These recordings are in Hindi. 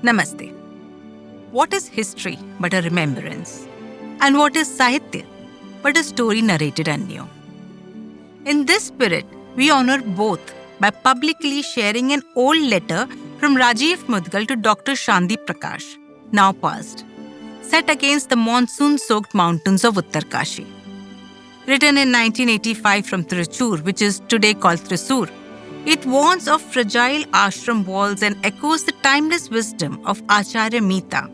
Namaste. What is history but a remembrance? And what is Sahitya but a story narrated anew? In this spirit, we honor both by publicly sharing an old letter from Rajiv Mudgal to Dr. Shanti Prakash, now passed, set against the monsoon-soaked mountains of Uttarkashi. Written in 1985 from Trichur, which is today called Thrissur, it warns of fragile ashram walls and echoes the timeless wisdom of Acharya Mita,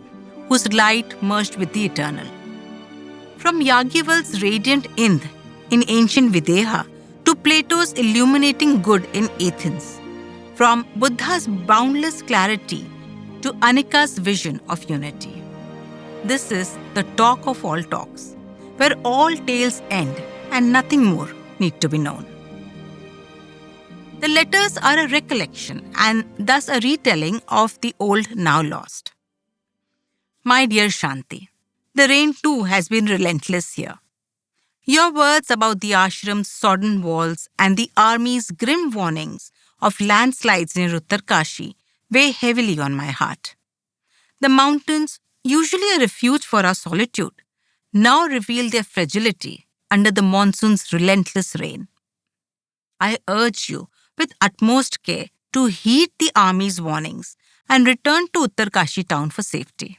whose light merged with the eternal. From Yagyaval's radiant Indh in ancient Videha to Plato's illuminating good in Athens, from Buddha's boundless clarity to Anika's vision of unity. This is the talk of all talks, where all tales end and nothing more need to be known. The letters are a recollection and thus a retelling of the old now lost. My dear Shanti, the rain too has been relentless here. Your words about the ashram's sodden walls and the army's grim warnings of landslides near Uttarkashi weigh heavily on my heart. The mountains, usually a refuge for our solitude, now reveal their fragility under the monsoon's relentless rain. I urge you with utmost care to heed the army's warnings and return to Uttarkashi town for safety.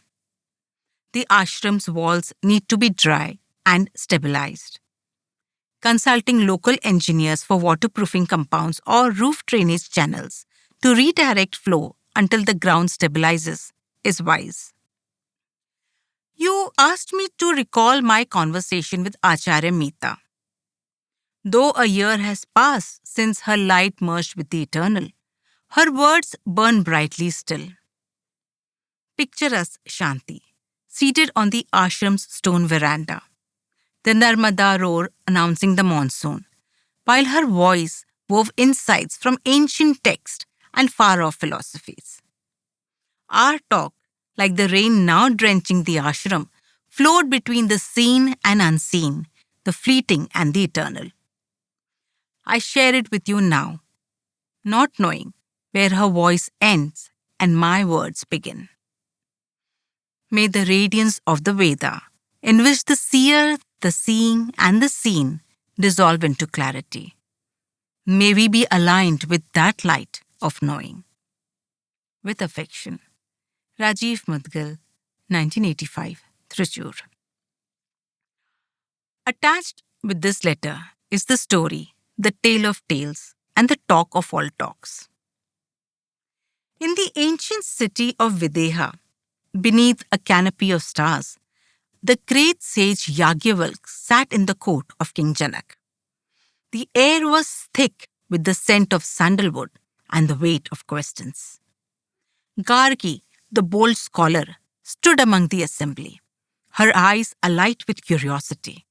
The ashram's walls need to be dry and stabilized. Consulting local engineers for waterproofing compounds or roof drainage channels to redirect flow until the ground stabilizes is wise. You asked me to recall my conversation with Acharya Mita. Though a year has passed since her light merged with the eternal, her words burn brightly still. Picture us, Shanti, seated on the ashram's stone veranda, the Narmada roar announcing the monsoon, while her voice wove insights from ancient texts and far-off philosophies. Our talk, like the rain now drenching the ashram, flowed between the seen and unseen, the fleeting and the eternal. I share it with you now, not knowing where her voice ends and my words begin. May the radiance of the Veda, in which the seer, the seeing, and the seen dissolve into clarity. May we be aligned with that light of knowing. With affection, Rajiv Mudgal, 1985, Trichur. Attached with this letter is the story, the tale of tales, and the talk of all talks. In the ancient city of Videha, beneath a canopy of stars, the great sage Yagyavalk sat in the court of King Janak. The air was thick with the scent of sandalwood and the weight of questions. Gargi, the bold scholar, stood among the assembly, her eyes alight with curiosity.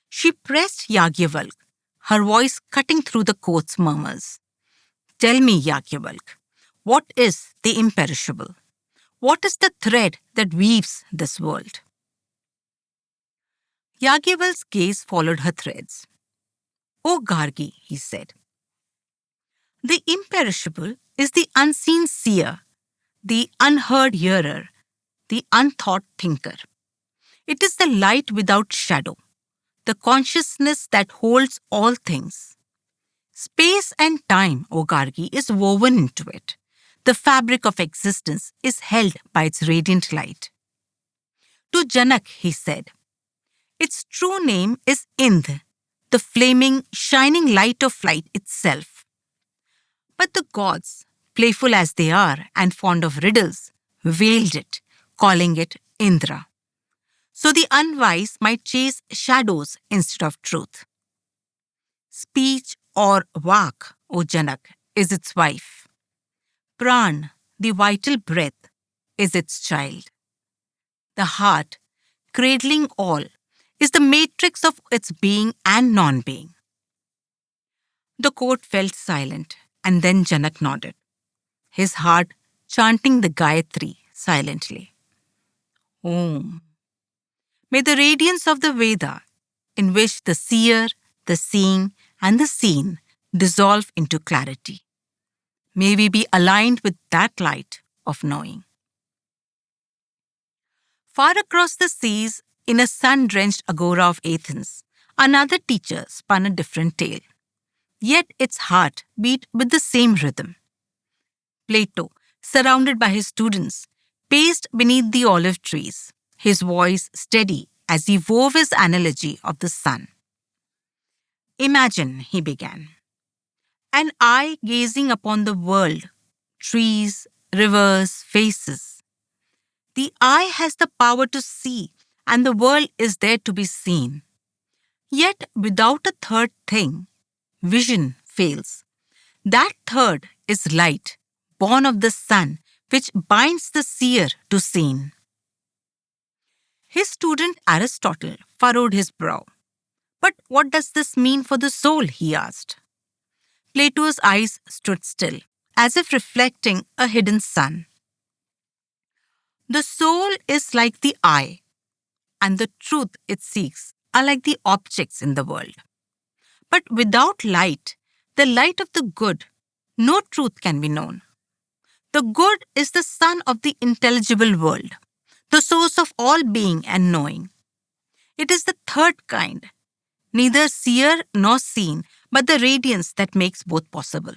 She pressed Yagyavalk, her voice cutting through the court's murmurs. Tell me, Yagyavalk, what is the imperishable? What is the thread that weaves this world? Yagyavalk's gaze followed her threads. O Gargi, he said, the imperishable is the unseen seer, the unheard hearer, the unthought thinker. It is the light without shadow, the consciousness that holds all things. Space and time, O Gargi, is woven into it. The fabric of existence is held by its radiant light. To Janak, he said, its true name is Indh, the flaming, shining light of light itself. But the gods, playful as they are and fond of riddles, veiled it, calling it Indra. So the unwise might chase shadows instead of truth. Speech or Vak, O Janak, is its wife. Pran, the vital breath, is its child. The heart, cradling all, is the matrix of its being and non-being. The court felt silent, and then Janak nodded, his heart chanting the Gayatri silently. Om. May the radiance of the Veda, in which the seer, the seeing, and the seen dissolve into clarity. May we be aligned with that light of knowing. Far across the seas, in a sun-drenched agora of Athens, another teacher spun a different tale. Yet its heart beat with the same rhythm. Plato, surrounded by his students, paced beneath the olive trees, his voice steady as he wove his analogy of the sun. Imagine, he began, an eye gazing upon the world, trees, rivers, faces. The eye has the power to see, and the world is there to be seen. Yet, without a third thing, vision fails. That third is light, born of the sun, which binds the seer to seeing. His student Aristotle furrowed his brow. But what does this mean for the soul? He asked. Plato's eyes stood still, as if reflecting a hidden sun. The soul is like the eye, and the truth it seeks are like the objects in the world. But without light, the light of the good, no truth can be known. The good is the sun of the intelligible world, the source of all being and knowing. It is the third kind, neither seer nor seen, but the radiance that makes both possible.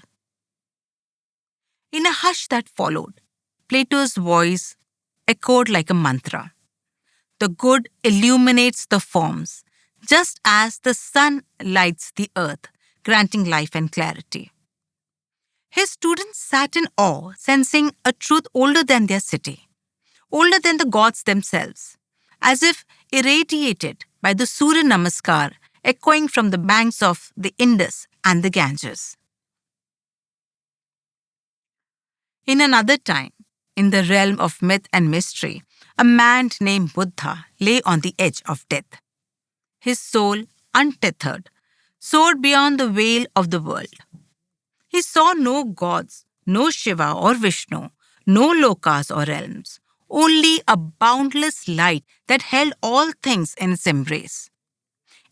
In a hush that followed, Plato's voice echoed like a mantra. The good illuminates the forms, just as the sun lights the earth, granting life and clarity. His students sat in awe, sensing a truth older than their city, older than the gods themselves, as if irradiated by the Surya Namaskar echoing from the banks of the Indus and the Ganges. In another time, in the realm of myth and mystery, a man named Buddha lay on the edge of death. His soul, untethered, soared beyond the veil of the world. He saw no gods, no Shiva or Vishnu, no lokas or realms, only a boundless light that held all things in its embrace.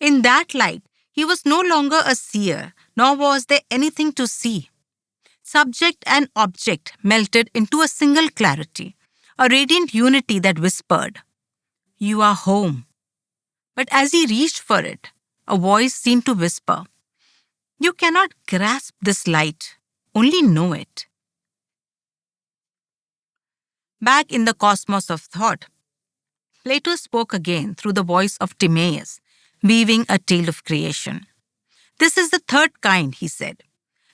In that light, he was no longer a seer, nor was there anything to see. Subject and object melted into a single clarity, a radiant unity that whispered, "You are home." But as he reached for it, a voice seemed to whisper, "You cannot grasp this light, only know it." Back in the cosmos of thought, Plato spoke again through the voice of Timaeus, weaving a tale of creation. "This is the third kind," he said.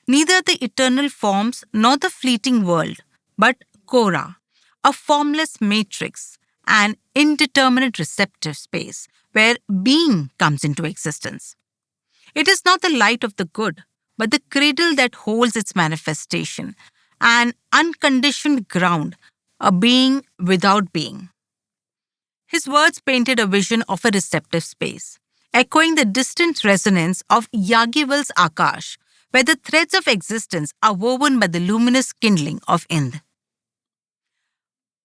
"Neither the eternal forms nor the fleeting world, but Kora, a formless matrix, an indeterminate receptive space where being comes into existence. It is not the light of the good, but the cradle that holds its manifestation, an unconditioned ground, a being without being." His words painted a vision of a receptive space, echoing the distant resonance of Yagival's Akash, where the threads of existence are woven by the luminous kindling of Ind.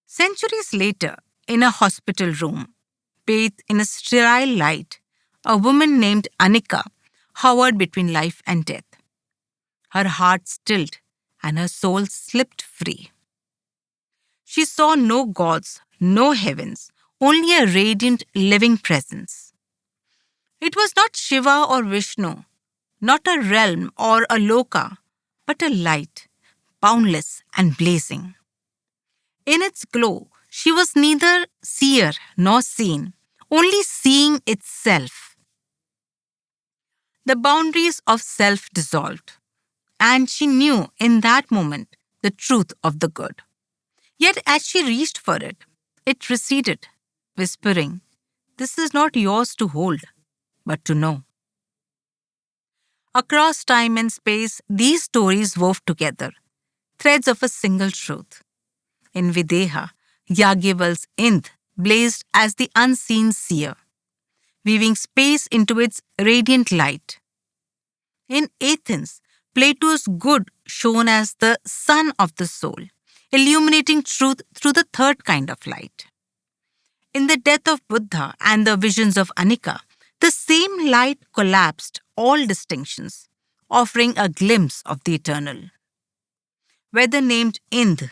Centuries later, in a hospital room, bathed in a sterile light, a woman named Anika hovered between life and death. Her heart stilled and her soul slipped free. She saw no gods, no heavens, only a radiant living presence. It was not Shiva or Vishnu, not a realm or a loka, but a light, boundless and blazing. In its glow, she was neither seer nor seen, only seeing itself. The boundaries of self dissolved, and she knew in that moment the truth of the good. Yet as she reached for it, it receded, whispering, "This is not yours to hold, but to know." Across time and space, these stories wove together, threads of a single truth. In Videha, Yagival's Ind blazed as the unseen seer, weaving space into its radiant light. In Athens, Plato's good shone as the sun of the soul, illuminating truth through the third kind of light. In the death of Buddha and the visions of Anika, the same light collapsed all distinctions, offering a glimpse of the eternal. Whether named Ind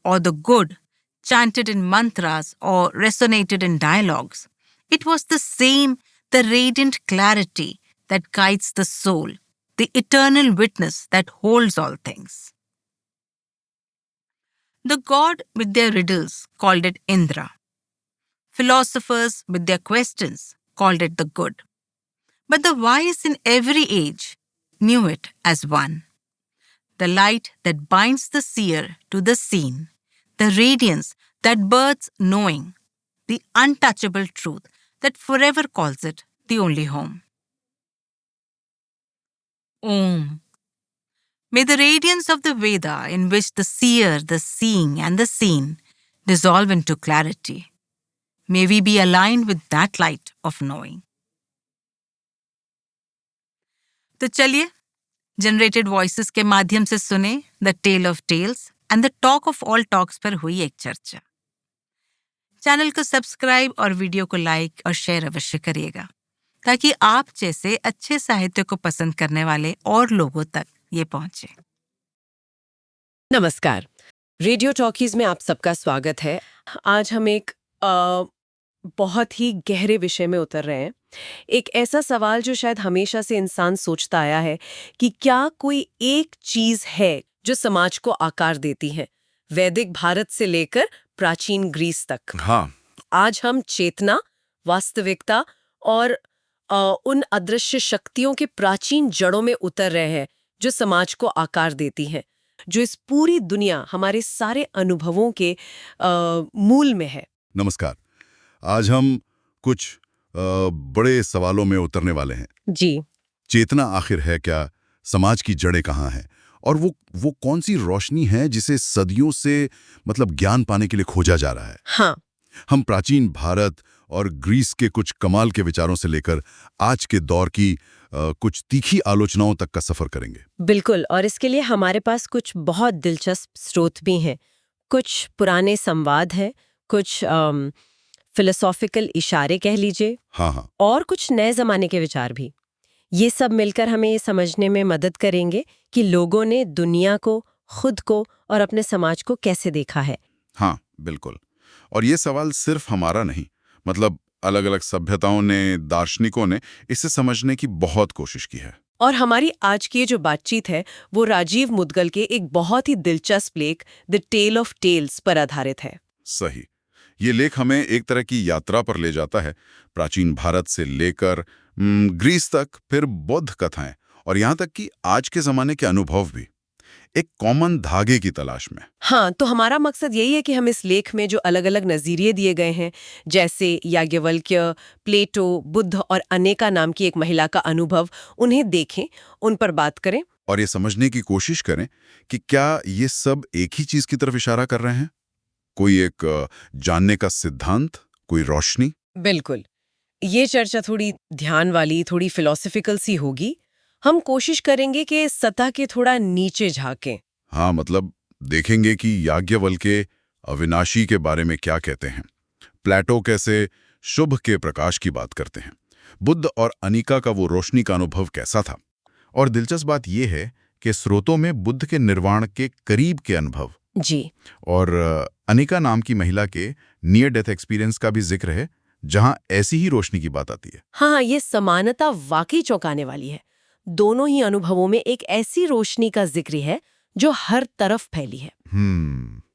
or the good, chanted in mantras or resonated in dialogues. It was the same, the radiant clarity that guides the soul, the eternal witness that holds all things. The god with their riddles called it Indra. Philosophers with their questions called it the good. But the wise in every age knew it as one. The light that binds the seer to the seen, the radiance that births knowing, the untouchable truth that forever calls it the only home. Om. May the radiance of the Veda in which the seer, the seeing and the seen dissolve into clarity. May we be aligned with that light of knowing. तो चलिए जनरेटेड वॉइसेस के माध्यम से सुने the tale of tales and the talk of all talks पर हुई एक चर्चा। चैनल को सब्सक्राइब और वीडियो को लाइक और शेयर अवश्य करिएगा ताकि आप जैसे अच्छे साहित्य को पसंद करने वाले और लोगों तक ये पहुंचे। नमस्कार, रेडियो टॉकीज में आप सबका स्वागत है। आज हम एक बहुत ही गहरे विषय में उतर रहे हैं। एक ऐसा सवाल जो शायद हमेशा से इंसान सोचता आया है कि क्या कोई एक चीज है जो समाज को आकार देती है, वैदिक भारत से लेकर प्राचीन ग्रीस तक। हाँ। आज हम चेतना, वास्तविकता और उन अदृश्य शक्तियों के प्राचीन जड़ों में उतर रहे हैं जो समाज को आकार देती हैं, जो इस पूरी दुनिया, हमारे सारे अनुभवों के मूल में है। नमस्कार। आज हम कुछ बड़े सवालों में उतरने वाले हैं। जी। चेतना आखिर है क्या? समाज की जड़ें कहाँ हैं? और वो कौन सी रोशनी है जिसे सदियों से ज्ञान पाने के लिए खोजा जा रहा है? हाँ। हम प्राचीन भारत और ग्रीस के कुछ कमाल के विचारों से लेकर आज के दौर की कुछ तीखी आलोचनाओं तक का सफर करेंगे। बिल्कुल, और इसके लिए हमारे पास कुछ बहुत दिलचस्प स्रोत भी हैं। कुछ पुराने संवाद हैं, कुछ फिलोसॉफिकल इशारे कह लीजिए। हाँ। और कुछ नए जमाने के विचार भी। ये सब मिलकर हमें ये समझने में मदद करेंगे कि लोगों ने दुनिया को, खुद को और अपने समाज को कैसे देखा है। हाँ, बिल्कुल। और ये सवाल सिर्फ हमारा नहीं, अलग अलग सभ्यताओं ने, दार्शनिकों ने इसे समझने की बहुत कोशिश की है। और हमारी आज की जो बातचीत है वो राजीव मुदगल के एक बहुत ही दिलचस्प लेख द टेल ऑफ टेल्स पर आधारित है। सही। ये लेख हमें एक तरह की यात्रा पर ले जाता है, प्राचीन भारत से लेकर ग्रीस तक, फिर बौद्ध कथाएं और यहाँ तक कि आज के जमाने के अनुभव भी, एक कॉमन धागे की तलाश में। हाँ, तो हमारा मकसद यही है कि हम इस लेख में जो अलग अलग नजरिए दिए गए हैं, जैसे याज्ञवल्क्य, प्लेटो, बुद्ध और अनेका नाम की एक महिला का अनुभव, उन्हें देखें, उन पर बात करें और ये समझने की कोशिश करें कि क्या ये सब एक ही चीज की तरफ इशारा कर रहे हैं? कोई एक जानने का सिद्धांत, कोई रोशनी? बिल्कुल। ये चर्चा थोड़ी ध्यान वाली, थोड़ी फिलोसॉफिकल सी होगी। हम कोशिश करेंगे कि सतह के थोड़ा नीचे झांकें। हाँ, देखेंगे कि याज्ञवल्क्य अविनाशी के बारे में क्या कहते हैं, प्लेटो कैसे शुभ के प्रकाश की बात करते हैं, बुद्ध और अनिका का वो रोशनी का अनुभव कैसा था। और दिलचस्प बात यह है कि स्रोतों में बुद्ध के निर्वाण के करीब के अनुभव जी और अनिका नाम की महिला के नियर डेथ एक्सपीरियंस का भी जिक्र है, जहां ऐसी ही रोशनी की बात आती है। हाँ, ये समानता वाकई चौंकाने वाली है। दोनों ही अनुभवों में एक ऐसी रोशनी का जिक्र है जो हर तरफ फैली है,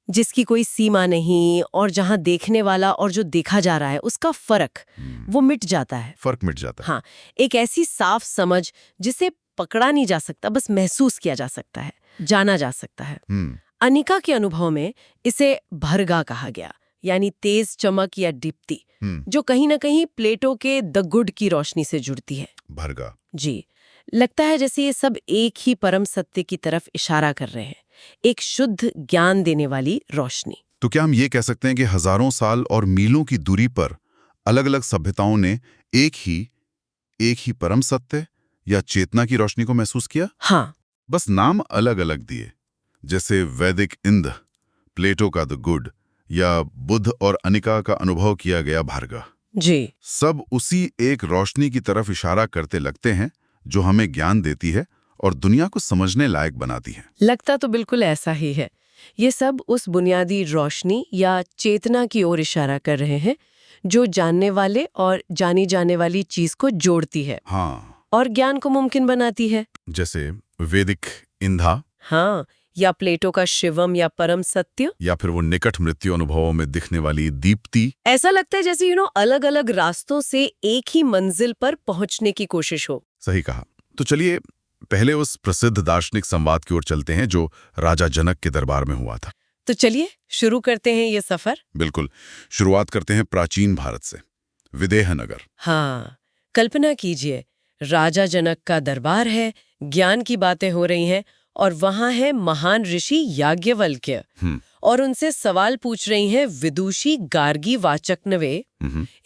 जिसकी कोई सीमा नहीं, और जहां देखने वाला और जो देखा जा रहा है उसका फर्क वो मिट जाता है। फर्क मिट जाता है। हाँ, एक ऐसी साफ समझ जिसे पकड़ा नहीं जा सकता, बस महसूस किया जा सकता है, जाना जा सकता है। अनिका के अनुभव में इसे भरगा कहा गया, यानी तेज चमक या दीप्ति, जो कहीं ना कहीं प्लेटो के द गुड की रोशनी से जुड़ती है। भरगा। जी। लगता है जैसे ये सब एक ही परम सत्य की तरफ इशारा कर रहे हैं, एक शुद्ध ज्ञान देने वाली रोशनी। तो क्या हम ये कह सकते हैं कि हजारों साल और मीलों की दूरी पर अलग अलग सभ्यताओं ने एक ही परम सत्य या चेतना की रोशनी को महसूस किया? हाँ। बस नाम अलग अलग दिए, जैसे वैदिक इंद्र, प्लेटो का द गुड, या बुद्ध और अनिका का अनुभव किया गया भार्गा। जी। सब उसी एक रोशनी की तरफ इशारा करते लगते हैं जो हमें ज्ञान देती है और दुनिया को समझने लायक बनाती है। लगता तो बिल्कुल ऐसा ही है। ये सब उस बुनियादी रोशनी या चेतना की ओर इशारा कर रहे हैं जो जानने वाले और जानी जाने वाली चीज को जोड़ती है हाँ, और ज्ञान को मुमकिन बनाती है। जैसे वैदिक इंधा, हाँ, या प्लेटो का शिवम या परम सत्य। या फिर वो निकट मृत्यु अनुभवों में दिखने वाली दीप्ति। ऐसा लगता है जैसे अलग अलग रास्तों से एक ही मंजिल पर पहुंचने की कोशिश हो। सही कहा। तो चलिए पहले उस प्रसिद्ध दार्शनिक संवाद की ओर चलते हैं जो राजा जनक के दरबार में हुआ था। तो चलिए शुरू करते हैं ये सफर। बिल्कुल, शुरुआत करते हैं प्राचीन भारत से, विदेह नगर। हाँ, कल्पना कीजिए, राजा जनक का दरबार है, ज्ञान की बातें हो रही हैं और वहां है महान ऋषि याज्ञवल्क्य और उनसे सवाल पूछ रही हैं विदुषी गार्गी वाचक्नवे।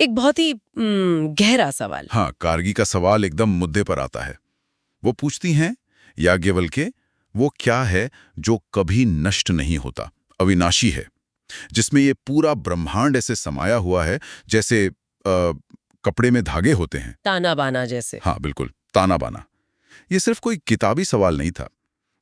एक बहुत ही गहरा सवाल। हाँ, गार्गी का सवाल एकदम मुद्दे पर आता है। वो पूछती हैं, याज्ञवल्क्य, वो क्या है जो कभी नष्ट नहीं होता, अविनाशी है, जिसमें ये पूरा ब्रह्मांड ऐसे समाया हुआ है जैसे कपड़े में धागे होते हैं, ताना बाना जैसे। हाँ बिल्कुल, ताना बाना। ये सिर्फ कोई किताबी सवाल नहीं था,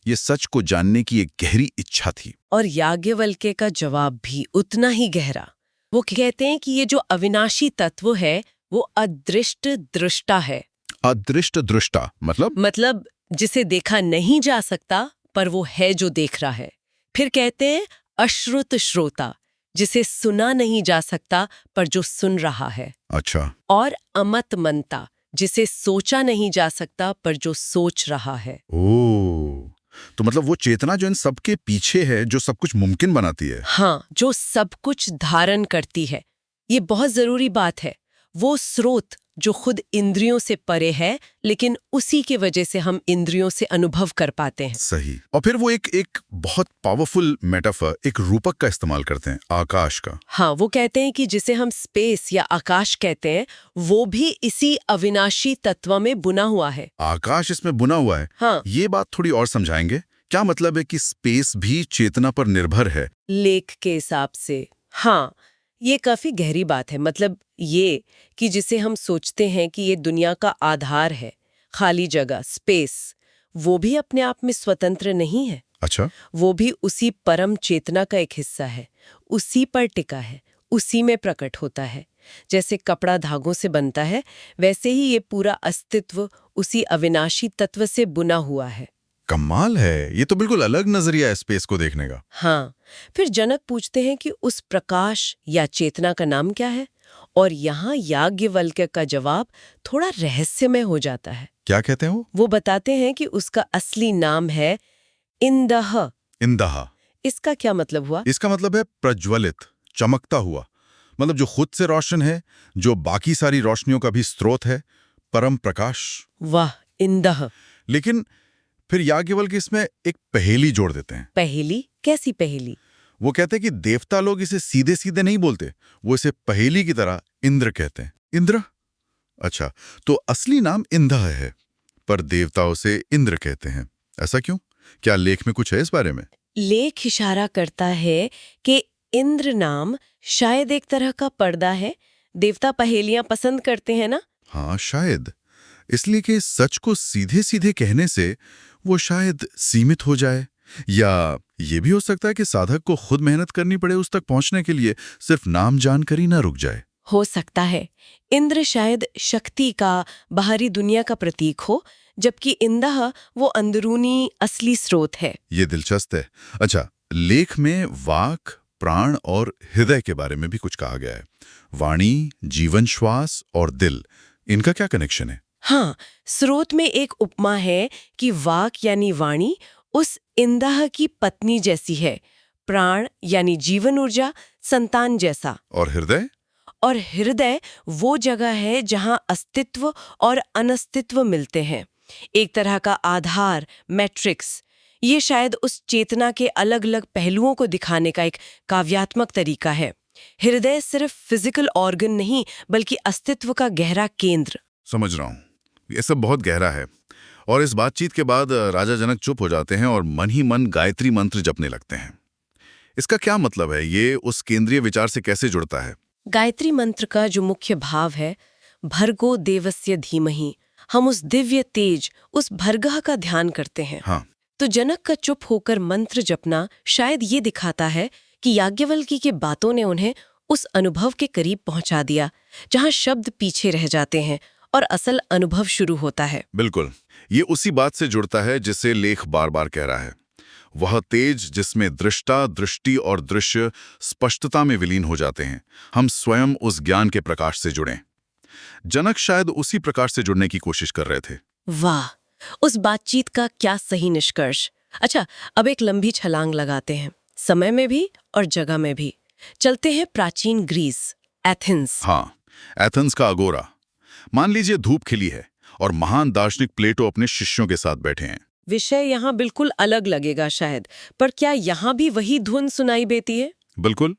ये सच को जानने की एक गहरी इच्छा थी। और याज्ञवल्क्य का जवाब भी उतना ही गहरा। वो कहते हैं कि ये जो अविनाशी तत्व है वो अदृष्ट दृष्टा है। अदृष्ट दृष्टा मतलब जिसे देखा नहीं जा सकता पर वो है जो देख रहा है। फिर कहते हैं अश्रुत श्रोता, जिसे सुना नहीं जा सकता पर जो सुन रहा है। अच्छा। और अमत मनता, जिसे सोचा नहीं जा सकता पर जो सोच रहा है। ओह, तो मतलब वो चेतना जो इन सब के पीछे है, जो सब कुछ मुमकिन बनाती है। हाँ, जो सब कुछ धारण करती है। ये बहुत जरूरी बात है। वो स्रोत जो खुद इंद्रियों से परे है, लेकिन उसी के वजह से हम इंद्रियों से अनुभव कर पाते हैं। सही। और फिर वो एक बहुत पावरफुल मेटाफर, एक रूपक का इस्तेमाल करते हैं, आकाश का। हाँ, वो कहते हैं कि जिसे हम स्पेस या आकाश कहते हैं, वो भी इसी अविनाशी तत्व में बुना हुआ है। आकाश इसमें बुना हुआ है। हाँ। ये बात थोड़ी और समझाएंगे? क्या मतलब है कि स्पेस भी चेतना पर निर्भर है? लेख के हिसाब से हाँ, ये काफी गहरी बात है। मतलब ये कि जिसे हम सोचते हैं कि ये दुनिया का आधार है, खाली जगह, स्पेस, वो भी अपने आप में स्वतंत्र नहीं है। अच्छा। वो भी उसी परम चेतना का एक हिस्सा है, उसी पर टिका है, उसी में प्रकट होता है। जैसे कपड़ा धागों से बनता है, वैसे ही ये पूरा अस्तित्व उसी अविनाशी तत्व से बुना हुआ है। कमाल है, ये तो बिल्कुल अलग नजरिया है स्पेस को देखने का। हाँ, फिर जनक पूछते हैं कि उस प्रकाश या चेतना का नाम क्या है, और यहाँ याज्ञवल्क्य का जवाब थोड़ा रहस्यमय हो जाता है। क्या कहते हैं वो बताते हैं कि उसका असली नाम है इंदह। इंदह। इसका क्या मतलब हुआ? इसका मतलब है प्रज्वलित, चमकता हुआ। मतलब जो खुद से रोशन है, जो बाकी सारी रोशनियों का भी स्रोत है, परम प्रकाश। वाह, इंदह। लेकिन फिर याज्ञवल्क्य इसमें एक पहेली जोड़ देते हैं। पहेली? कैसी पहेली? वो कहते हैं कि देवता लोग इसे सीधे सीधे नहीं बोलते, वो इसे पहेली की तरह इंद्र कहते हैं। इंद्र? अच्छा, तो असली नाम इंदह है, पर देवता उसे इंद्र कहते हैं। ऐसा क्यों? क्या लेख में कुछ है इस बारे में? लेख इशारा करता है कि इंद्र नाम शायद एक तरह का पर्दा है। देवता पहेलियां पसंद करते हैं ना? हाँ, शायद इसलिए कि सच को सीधे सीधे कहने से वो शायद सीमित हो जाए, या ये भी हो सकता है कि साधक को खुद मेहनत करनी पड़े उस तक पहुंचने के लिए, सिर्फ नाम जानकर ही ना रुक जाए। हो सकता है इंद्र शायद शक्ति का, बाहरी दुनिया का प्रतीक हो, जबकि इंदह वो अंदरूनी असली स्रोत है। ये दिलचस्प है। अच्छा, लेख में वाक, प्राण और हृदय के बारे में भी कुछ कहा गया है। वाणी, जीवन श्वास और दिल, इनका क्या कनेक्शन है? हाँ, स्रोत में एक उपमा है कि वाक यानी वाणी उस इंदह की पत्नी जैसी है, प्राण यानी जीवन ऊर्जा संतान जैसा, और हृदय? और हृदय वो जगह है जहां अस्तित्व और अनस्तित्व मिलते हैं, एक तरह का आधार, मैट्रिक्स। ये शायद उस चेतना के अलग अलग पहलुओं को दिखाने का एक काव्यात्मक तरीका है। हृदय सिर्फ फिजिकल ऑर्गन नहीं, बल्कि अस्तित्व का गहरा केंद्र। समझ रहा हूं, ये सब बहुत गहरा है। और इस बातचीत के बाद राजा जनक चुप हो जाते हैं और मन ही मन गायत्री मंत्र जपने लगते हैं। इसका क्या मतलब है? ये उस केंद्रीय विचार से कैसे जुड़ता है? गायत्री मंत्र का जो मुख्य भाव है, भर्गो देवस्य धीमहि, हम उस दिव्य तेज, उस भर्गः का ध्यान करते हैं। हाँ। तो जनक का चुप होकर मंत्र जपना शायद ये दिखाता है कि याज्ञवल्क्य की बातों ने उन्हें उस अनुभव के करीब पहुंचा दिया जहां शब्द पीछे रह जाते हैं और असल अनुभव शुरू होता है। बिल्कुल, ये उसी बात से जुड़ता है जिसे लेख बार बार कह रहा है। वह तेज जिसमें दृष्टा, दृष्टि और दृश्य स्पष्टता में विलीन हो जाते हैं। हम स्वयं उस ज्ञान के प्रकाश से जुड़ें। जनक शायद उसी प्रकाश से जुड़ने की कोशिश कर रहे थे। वाह, उस बातचीत का क्या सही निष्कर्ष। अच्छा, अब एक लंबी छलांग लगाते हैं, समय में भी और जगह में भी। चलते हैं प्राचीन ग्रीस, एथेंस। हाँ, एथेंस का अगोरा। मान लीजिए धूप खिली है और महान दार्शनिक प्लेटो अपने शिष्यों के साथ बैठे हैं। विषय यहाँ बिल्कुल अलग लगेगा शायद, पर क्या यहाँ भी वही धुन सुनाई देती है? बिल्कुल।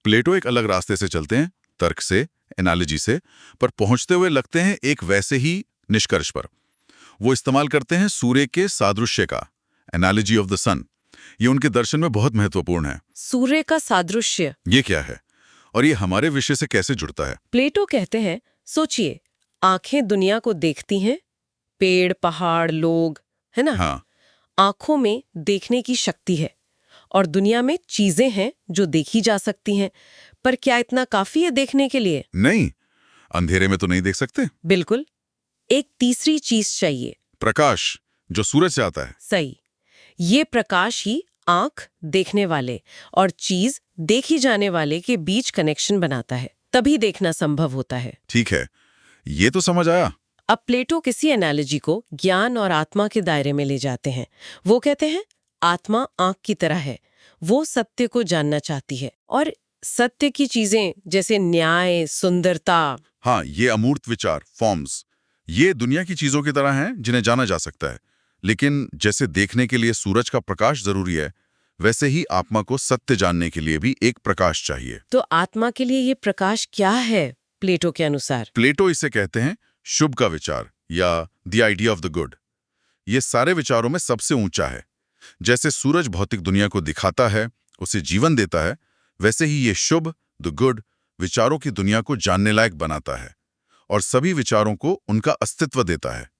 प्लेटो एक अलग रास्ते से चलते हैं, तर्क से, एनालॉजी से, पर पहुंचते हुए लगते हैं एक वैसे ही निष्कर्ष पर। वो इस्तेमाल करते हैं सूर्य के सादृश्य का, एनालॉजी ऑफ द सन। ये उनके दर्शन में बहुत महत्वपूर्ण है। सूर्य का सादृश्य, ये क्या है और ये हमारे विषय से कैसे जुड़ता है? प्लेटो कहते हैं, सोचिए, आंखें दुनिया को देखती हैं, पेड़, पहाड़, लोग, है ना? हाँ, आंखों में देखने की शक्ति है और दुनिया में चीजें हैं जो देखी जा सकती हैं, पर क्या इतना काफी है देखने के लिए? नहीं, अंधेरे में तो नहीं देख सकते। बिल्कुल, एक तीसरी चीज चाहिए। प्रकाश, जो सूरज से आता है। सही, ये प्रकाश ही आंख देखने वाले और चीज देखी जाने वाले के बीच कनेक्शन बनाता है, तभी देखना संभव होता है। ठीक है, ये तो समझ आया। अब प्लेटो किसी एनालॉजी को ज्ञान और आत्मा के दायरे में ले जाते हैं। वो कहते हैं, आत्मा आंख की तरह है, वो सत्य को जानना चाहती है, और सत्य की चीजें जैसे न्याय, सुंदरता। हाँ, ये अमूर्त विचार, फॉर्म्स, ये दुनिया की चीजों की तरह हैं जिन्हें जाना जा सकता है। लेकिन जैसे देखने के लिए सूरज का प्रकाश जरूरी है, वैसे ही आत्मा को सत्य जानने के लिए भी एक प्रकाश चाहिए। तो आत्मा के लिए ये प्रकाश क्या है प्लेटो के अनुसार? प्लेटो इसे कहते हैं शुभ का विचार या the idea of the good. ये सारे विचारों में सबसे ऊंचा है। जैसे सूरज भौतिक दुनिया को दिखाता है, उसे जीवन देता है, वैसे ही ये शुभ, द गुड, विचारों की दुनिया को जानने लायक बनाता है और सभी विचारों को उनका अस्तित्व देता है।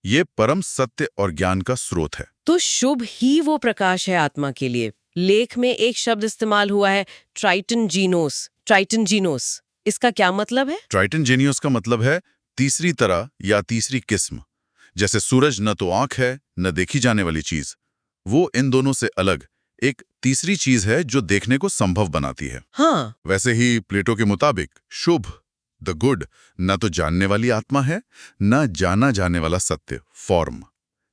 ये परम सत्य और ज्ञान का स्रोत है। तो शुभ ही वो प्रकाश है आत्मा के लिए। लेख में एक शब्द इस्तेमाल हुआ है, ट्राइटन जीनोस। ट्राइटन जीनोस, इसका क्या मतलब है? ट्राइटन जीनियस का मतलब है तीसरी तरह या तीसरी किस्म। जैसे सूरज न तो आंख है न देखी जाने वाली चीज, वो इन दोनों से अलग एक तीसरी चीज है जो देखने को संभव बनाती है। हाँ, वैसे ही प्लेटो के मुताबिक शुभ, द गुड, न तो जानने वाली आत्मा है न जाना जाने वाला सत्य, फॉर्म।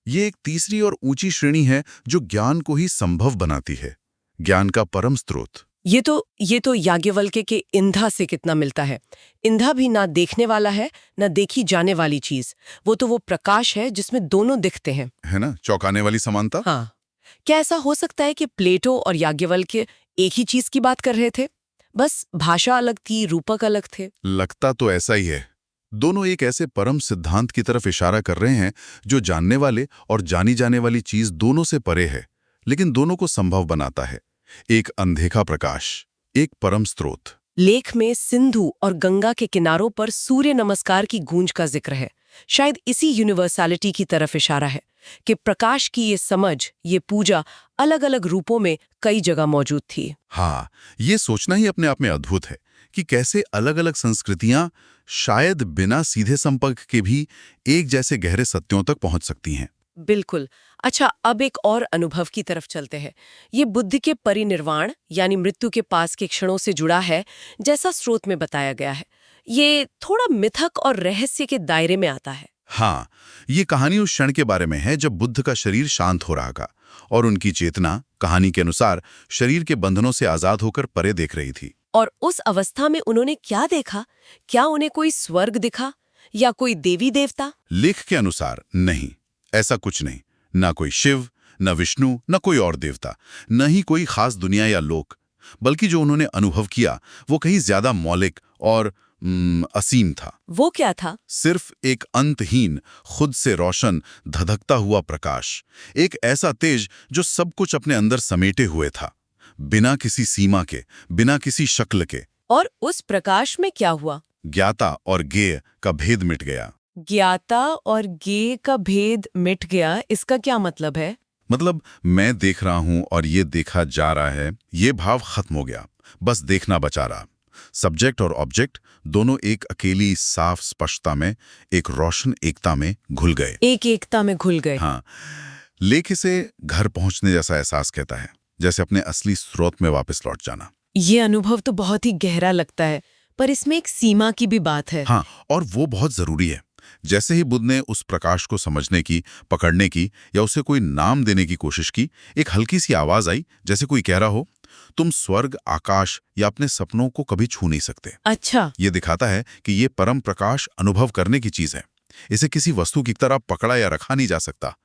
ये एक तीसरी और ऊंची श्रेणी है जो ज्ञान को ही संभव बनाती है, ज्ञान का परम स्रोत। ये तो याज्ञवल्क्य के इंधा से कितना मिलता है। इंधा भी ना देखने वाला है ना देखी जाने वाली चीज, वो प्रकाश है जिसमें दोनों दिखते हैं, है ना? चौंकाने वाली समानता। हाँ, क्या ऐसा हो सकता है कि प्लेटो और याज्ञवल्क्य एक ही चीज की बात कर रहे थे, बस भाषा अलग थी, रूपक अलग थे? लगता तो ऐसा ही है। दोनों एक ऐसे परम सिद्धांत की तरफ इशारा कर रहे हैं जो जानने वाले और जानी जाने वाली चीज दोनों से परे है, लेकिन दोनों को संभव बनाता है। एक अनदेखा प्रकाश, एक परम स्रोत। लेख में सिंधु और गंगा के किनारों पर सूर्य नमस्कार की गूंज का जिक्र है। शायद इसी यूनिवर्सैलिटी की तरफ इशारा है कि प्रकाश की ये समझ, ये पूजा अलग अलग रूपों में कई जगह मौजूद थी। हाँ, ये सोचना ही अपने आप में अद्भुत है कि कैसे अलग अलग संस्कृतियां शायद बिना सीधे संपर्क के भी एक जैसे गहरे सत्यों तक पहुंच सकती हैं। बिल्कुल। अच्छा, अब एक और अनुभव की तरफ चलते हैं। ये बुद्ध के परिनिर्वाण यानी मृत्यु के पास के क्षणों से जुड़ा है, जैसा स्रोत में बताया गया है। ये थोड़ा मिथक और रहस्य के दायरे में आता है। हाँ, ये कहानी उस क्षण के बारे में है जब बुद्ध का शरीर शांत हो रहा था और उनकी चेतना, कहानी के अनुसार, शरीर के बंधनों से आजाद होकर परे देख रही थी। और उस अवस्था में उन्होंने क्या देखा? क्या उन्हें कोई स्वर्ग दिखा या कोई देवी देवता? लेख के अनुसार नहीं, ऐसा कुछ नहीं। न कोई शिव, न विष्णु, न कोई और देवता, न ही कोई खास दुनिया या लोक, बल्कि जो उन्होंने अनुभव किया वो कहीं ज्यादा मौलिक और असीम था। वो क्या था? सिर्फ एक अंतहीन, खुद से रोशन, धधकता हुआ प्रकाश। एक ऐसा तेज जो सब कुछ अपने अंदर समेटे हुए था, बिना किसी सीमा के, बिना किसी शक्ल के। और उस प्रकाश में क्या हुआ? ज्ञाता और ज्ञेय का भेद मिट गया। ज्ञाता और ज्ञेय का भेद मिट गया, इसका क्या मतलब है? मतलब मैं देख रहा हूं और ये देखा जा रहा है, ये भाव खत्म हो गया, बस देखना बचा रहा। सब्जेक्ट और ऑब्जेक्ट दोनों एक अकेली साफ स्पष्टता में, एक रोशन एकता में घुल गए। एक एकता में घुल गए। हाँ, लेख इसे घर पहुंचने जैसा एहसास कहता है, जैसे अपने असली स्रोत में वापस लौट जाना। ये अनुभव तो बहुत ही गहरा लगता है, पर इसमें एक सीमा की भी बात है। हाँ, और वो बहुत जरूरी है। जैसे ही बुद्ध ने उस प्रकाश को समझने की, पकड़ने की या उसे कोई नाम देने की कोशिश की, एक हल्की सी आवाज आई, जैसे कोई कह रहा हो, तुम स्वर्ग, आकाश या अपने सपनों को कभी छू नहीं सकते। अच्छा। ये दिखाता है कि ये परम प्रकाश अनुभव करने की चीज है। इसे किसी वस्तु की तरह पकड़ा या रखा नहीं जा सकता।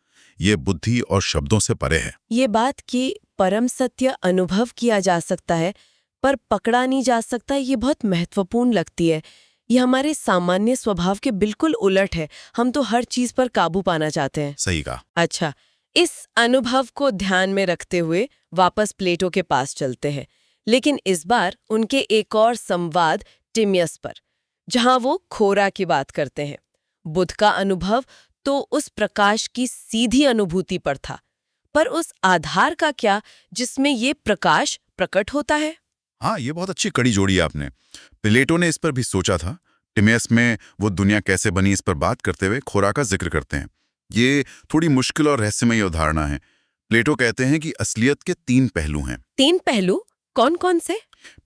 ये बुद्धि और शब्दों से परे है। ये बात कि परम सत्य अनुभव किया जा सकता है पर पकड़ा नहीं जा सकता, ये बहुत महत्वपूर्ण लगती है। ये हमारे सामान्य स्वभाव के बिल्कुल उलट है। हम तो हर चीज पर काबू पाना चाहते हैं। सही कहा। अच्छा, इस अनुभव को ध्यान में रखते हुए वापस प्लेटो के पास चलते हैं, लेकिन इस बार उनके एक और संवाद टिमियस पर, जहां वो खोरा की बात करते हैं। बुद्ध का अनुभव तो उस प्रकाश की सीधी अनुभूति पर था, पर उस आधार का क्या जिसमें ये प्रकाश प्रकट होता है? हाँ, ये बहुत अच्छी कड़ी जोड़ी है आपने। प्लेटो ने इस पर भी सोचा था। टिमेयस में वो दुनिया कैसे बनी इस पर बात करते हुए खोरा का जिक्र करते हैं। ये थोड़ी मुश्किल और रहस्यमयी अवधारणा है। प्लेटो कहते हैं कि असलियत के 3 पहलू हैं। 3 पहलू कौन कौन से?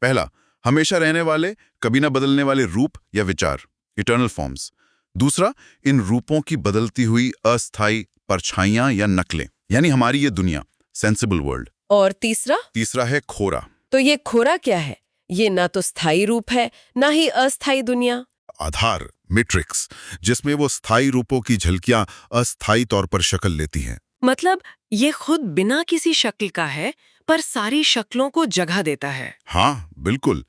पहला, हमेशा रहने वाले, कभी ना बदलने वाले रूप या विचार, इटर्नल फॉर्म्स। दूसरा, इन रूपों की बदलती हुई अस्थायी परछाइयां या नकलें, यानी हमारी ये दुनिया, सेंसिबल वर्ल्ड। और तीसरा? तीसरा है खोरा। तो ये खोरा क्या है? ये ना तो स्थायी रूप है, ना ही अस्थायी दुनिया। आधार, मैट्रिक्स, जिसमें वो स्थायी रूपों की झलकियां अस्थायी तौर पर शक्ल लेती हैं। मतलब ये खुद बिना किसी शक्ल का है, पर सारी शक्लों को जगह देता है। हाँ, बिल्कुल।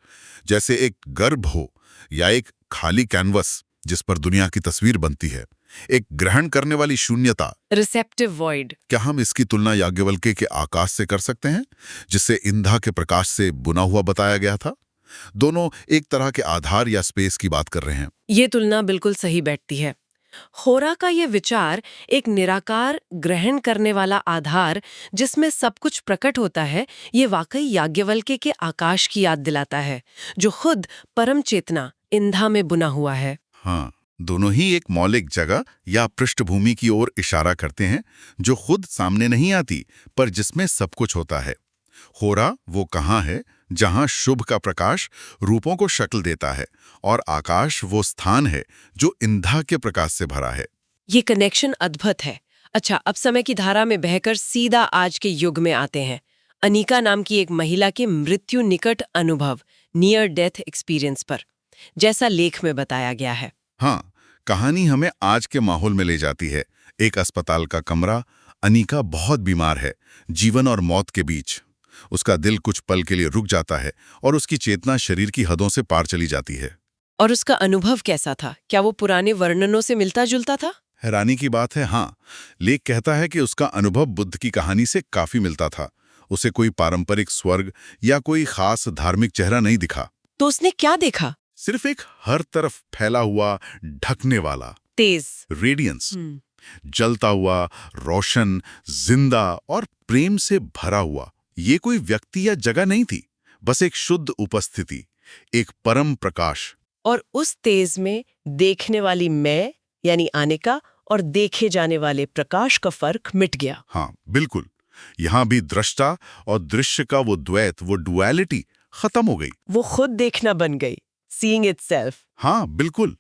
जैसे एक गर्भ हो या एक खाली कैनवस जिस पर दुनिया की तस्वीर बनती है, एक ग्रहण करने वाली शून्यता। Receptive void. क्या हम इसकी तुलना याज्ञवल्क्य के आकाश से कर सकते हैं, जिसे इंधा के प्रकाश से बुना हुआ बताया गया था? दोनों एक तरह के आधार या स्पेस की बात कर रहे हैं। ये तुलना बिल्कुल सही बैठती है। खोरा का ये विचार, एक निराकार ग्रहण करने वाला आधार जिसमें सब कुछ प्रकट होता है, ये वाकई याज्ञवल्क्य के आकाश की याद दिलाता है, जो खुद परम चेतना इंधा में बुना हुआ है। हाँ, दोनों ही एक मौलिक जगह या पृष्ठभूमि की ओर इशारा करते हैं, जो खुद सामने नहीं आती, पर जिसमें सब कुछ होता है। खोरा वो कहाँ है जहां शुभ का प्रकाश रूपों को शक्ल देता है, और आकाश वो स्थान है जो इंधा के प्रकाश से भरा है। ये कनेक्शन अद्भुत है। अच्छा, अब समय की धारा में बहकर सीधा आज के युग में आते हैं। अनिका नाम की एक महिला के मृत्यु निकट अनुभव, नियर डेथ एक्सपीरियंस पर, जैसा लेख में बताया गया है। हाँ, कहानी हमें आज के माहौल में ले जाती है। एक अस्पताल का कमरा, अनिका बहुत बीमार है, जीवन और मौत के बीच। उसका दिल कुछ पल के लिए रुक जाता है और उसकी चेतना शरीर की हदों से पार चली जाती है। और उसका अनुभव कैसा था? क्या वो पुराने वर्णनों से मिलता जुलता था? हैरानी की बात है, हाँ। लेख कहता है कि उसका अनुभव बुद्ध की कहानी से काफी मिलता था। उसे कोई पारंपरिक स्वर्ग या कोई खास धार्मिक चेहरा नहीं दिखा। तो उसने क्या देखा? सिर्फ एक हर तरफ फैला हुआ, ढकने वाला तेज रेडियंस, जलता हुआ, रोशन, जिंदा और प्रेम से भरा हुआ। ये कोई व्यक्ति या जगह नहीं थी, बस एक शुद्ध उपस्थिति, एक परम प्रकाश। और उस तेज में देखने वाली मैं यानी अनिका और देखे जाने वाले प्रकाश का फर्क मिट गया। हाँ, बिल्कुल। यहां भी दृष्टा और दृश्य का वो द्वैत, वो डुअलिटी खत्म हो गई। वो खुद देखना बन गई, सीइंग इटसेल्फ। हाँ, बिल्कुल।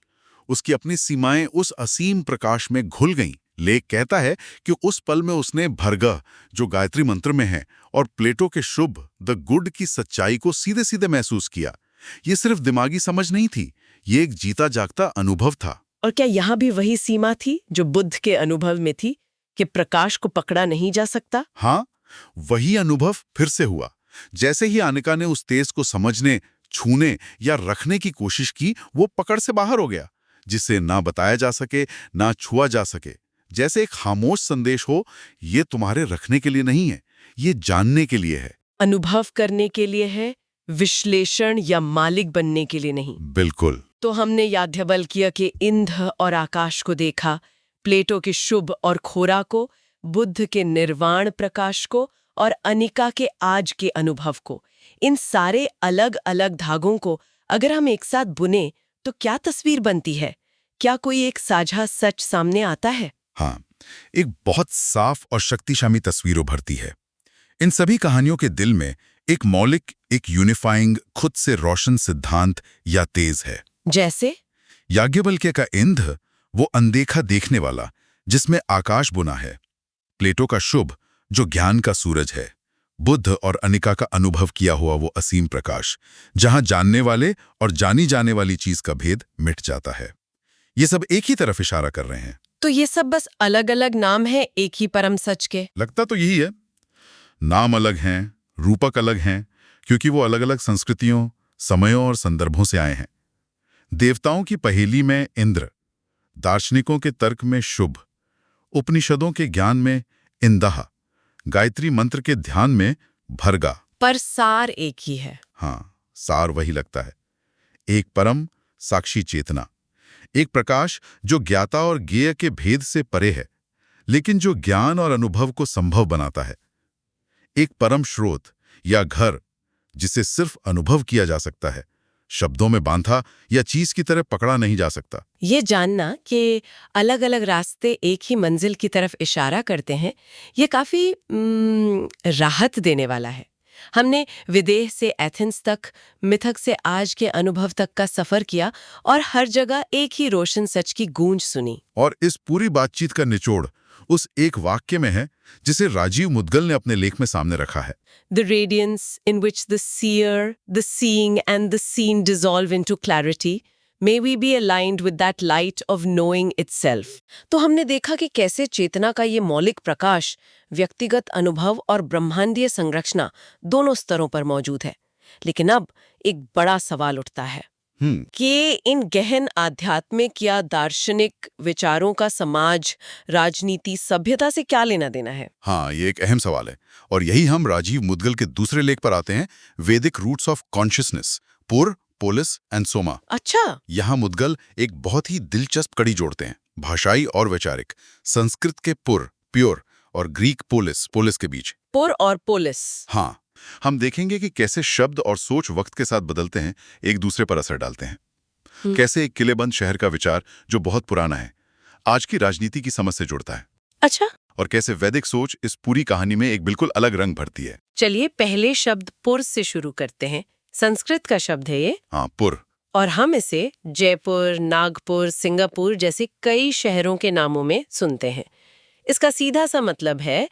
उसकी अपनी सीमाएं उस असीम प्रकाश में घुल गईं। लेख कहता है कि उस पल में उसने भर्गह, जो गायत्री मंत्र में है, और प्लेटो के शुभ, द गुड की सच्चाई को सीधे सीधे महसूस किया। ये सिर्फ दिमागी समझ नहीं थी, ये एक जीता जागता अनुभव था। और क्या यहाँ भी वही सीमा थी जो बुद्ध के अनुभव में थी, कि प्रकाश को पकड़ा नहीं जा सकता? हाँ, वही अनुभव फिर से हुआ। जैसे ही अनिका ने उस तेज को समझने, छूने या रखने की कोशिश की, वो पकड़ से बाहर हो गया, जिसे ना बताया जा सके, ना छुआ जा सके। जैसे एक खामोश संदेश हो, ये तुम्हारे रखने के लिए नहीं है, ये जानने के लिए है, अनुभव करने के लिए है, विश्लेषण या मालिक बनने के लिए नहीं। बिल्कुल। तो हमने याज्ञवल्क्य के इंध और आकाश को देखा, प्लेटो के शुभ और खोरा को, बुद्ध के निर्वाण प्रकाश को और अनिका के आज के अनुभव को, इन सारे अलग अलग धागों को अगर हम एक साथ बुने तो क्या तस्वीर बनती है? क्या कोई एक साझा सच सामने आता है? हाँ, एक बहुत साफ और शक्तिशाली तस्वीर उभरती है। इन सभी कहानियों के दिल में एक मौलिक, एक यूनिफाइंग, खुद से रोशन सिद्धांत या तेज है। जैसे याज्ञवल्क्य का इंद्र, वो अनदेखा देखने वाला जिसमें आकाश बुना है। प्लेटो का शुभ, जो ज्ञान का सूरज है। बुद्ध और अनिका का अनुभव किया हुआ वो असीम प्रकाश, जहां जानने वाले और जानी जाने वाली चीज का भेद मिट जाता है। ये सब एक ही तरफ इशारा कर रहे हैं। तो ये सब बस अलग अलग नाम है एक ही परम सच के? लगता तो यही है। नाम अलग हैं, रूपक अलग हैं, क्योंकि वो अलग अलग संस्कृतियों, समयों और संदर्भों से आए हैं। देवताओं की पहेली में इंद्र, दार्शनिकों के तर्क में शुभ, उपनिषदों के ज्ञान में इंदह, गायत्री मंत्र के ध्यान में भर्गा। पर सार एक ही है। हाँ, सार वही लगता है। एक परम साक्षी चेतना, एक प्रकाश जो ज्ञाता और ज्ञेय के भेद से परे है, लेकिन जो ज्ञान और अनुभव को संभव बनाता है। एक परम स्रोत या घर जिसे सिर्फ अनुभव किया जा सकता है, शब्दों में बांधा या चीज की तरह पकड़ा नहीं जा सकता। ये जानना कि अलग अलग रास्ते एक ही मंजिल की तरफ इशारा करते हैं, ये काफी राहत देने वाला है। हमने विदेह से एथेंस तक, मिथक से आज के अनुभव तक का सफर किया और हर जगह एक ही रोशन सच की गूंज सुनी। और इस पूरी बातचीत का निचोड़ उस एक वाक्य में है जिसे राजीव मुद्गल ने अपने लेख में सामने रखा है। The radiance in which the seer, the seeing and the seen dissolve into clarity, may we be aligned with that light of knowing itself. तो हमने देखा कि कैसे चेतना का ये मौलिक प्रकाश व्यक्तिगत अनुभव और ब्रह्मांडीय संरचना दोनों स्तरों पर मौजूद है। लेकिन अब एक बड़ा सवाल उठता है कि इन गहन आध्यात्मिक या दार्शनिक विचारों का समाज, राजनीति, सभ्यता से क्या लेना देना है? हाँ, ये एक अहम सवाल है और यही हम राजीव मुद्गल के दूसरे लेख पर आते हैं, वैदिक रूट्स ऑफ कॉन्शियसनेस, पुर, पोलिस एंड सोमा। अच्छा, यहाँ मुद्गल एक बहुत ही दिलचस्प कड़ी जोड़ते हैं, भाषाई और वैचारिक, संस्कृत के पुर, प्योर, और ग्रीक पोलिस, पोलिस के बीच। पुर और पोलिस। हाँ, हम देखेंगे कि कैसे शब्द और सोच वक्त के साथ बदलते हैं, एक दूसरे पर असर डालते हैं। कैसे एक किलेबंद शहर का विचार जो बहुत पुराना है, आज की राजनीति की समझ से जुड़ता है। अच्छा, और कैसे वैदिक सोच इस पूरी कहानी में एक बिल्कुल अलग रंग भरती है। चलिए पहले शब्द पुर से शुरू करते हैं। संस्कृत का शब्द है ये। हाँ, पुर। और हम इसे जयपुर, नागपुर, सिंगापुर जैसे कई शहरों के नामों में सुनते हैं। इसका सीधा सा मतलब है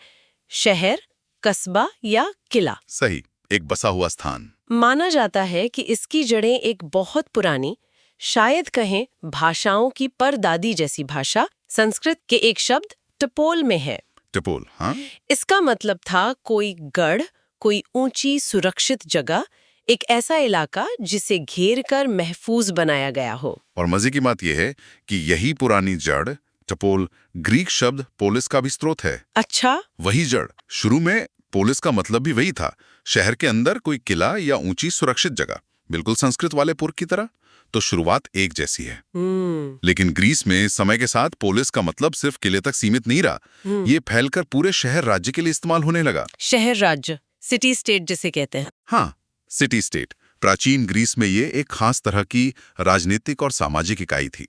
शहर, कस्बा या किला। सही, एक बसा हुआ स्थान। माना जाता है कि इसकी जड़ें एक बहुत पुरानी, शायद कहें भाषाओं की परदादी जैसी भाषा, संस्कृत के एक शब्द टपोल में है। टपोल, हाँ। इसका मतलब था कोई गढ़, कोई ऊंची सुरक्षित जगह, एक ऐसा इलाका जिसे घेर कर महफूज बनाया गया हो। और मजे की बात यह है कि यही पुरानी जड़ टपोल ग्रीक शब्द पोलिस का भी स्रोत है। अच्छा, वही जड़। शुरू में पोलिस का मतलब भी वही था, शहर के अंदर कोई किला या ऊंची सुरक्षित जगह, बिल्कुल संस्कृत वाले पुर की तरह। तो शुरुआत एक जैसी है। लेकिन ग्रीस में समय के साथ पोलिस का मतलब सिर्फ किले तक सीमित नहीं रहा, ये फैलकर पूरे शहर राज्य के लिए इस्तेमाल होने लगा। शहर राज्य, सिटी स्टेट जिसे कहते हैं। हाँ, सिटी स्टेट। प्राचीन ग्रीस में ये एक खास तरह की राजनीतिक और सामाजिक इकाई थी।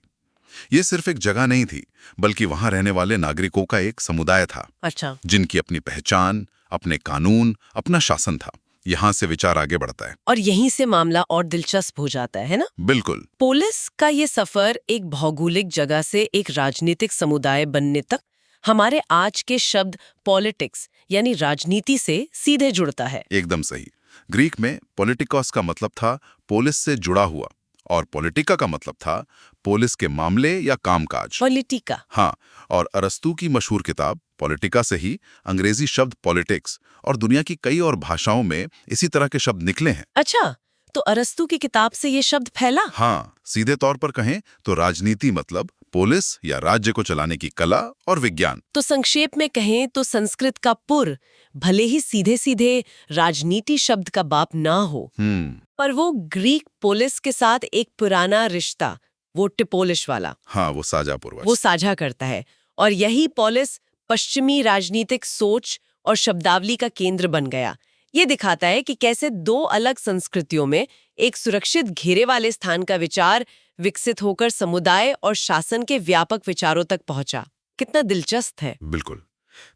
ये सिर्फ एक जगह नहीं थी, बल्कि वहां रहने वाले नागरिकों का एक समुदाय था। अच्छा, जिनकी अपनी पहचान, अपने कानून, अपना शासन था। यहाँ से विचार आगे बढ़ता है और यहीं से मामला और दिलचस्प हो जाता है ना? बिल्कुल। पोलिस का ये सफर एक भौगोलिक जगह से एक राजनीतिक समुदाय बनने तक हमारे आज के शब्द पॉलिटिक्स यानी राजनीति से सीधे जुड़ता है। एकदम सही। ग्रीक में पॉलिटिकॉस का मतलब था पोलिस से जुड़ा हुआ, और पॉलिटिका का मतलब था पोलिस के मामले या कामकाज। पॉलिटिका। हाँ, और अरस्तू की मशहूर किताब पॉलिटिका से ही अंग्रेजी शब्द पॉलिटिक्स और दुनिया की कई और भाषाओं में इसी तरह के शब्द निकले हैं। अच्छा, तो अरस्तू की किताब से ये शब्द फैला? हाँ, सीधे तौर पर कहें तो राजनीति मतलब पोलिस या राज्य को चलाने की कला और विज्ञान। तो संक्षेप में कहें तो संस्कृत का पुर भले ही सीधे सीधे राजनीति शब्द का बाप ना हो, पर वो ग्रीक पोलिस के साथ एक पुराना रिश्ता, वो टिपोलिश वाला, हाँ, वो साझा पूर्वज, वो साझा करता है। और यही पोलिस पश्चिमी राजनीतिक सोच और शब्दावली का केंद्र बन गया। ये दिखाता है कि कैसे दो अलग संस्कृतियों में एक सुरक्षित घेरे वाले स्थान का विचार विकसित होकर समुदाय और शासन के व्यापक विचारों तक पहुंचा। कितना दिलचस्प है। बिल्कुल।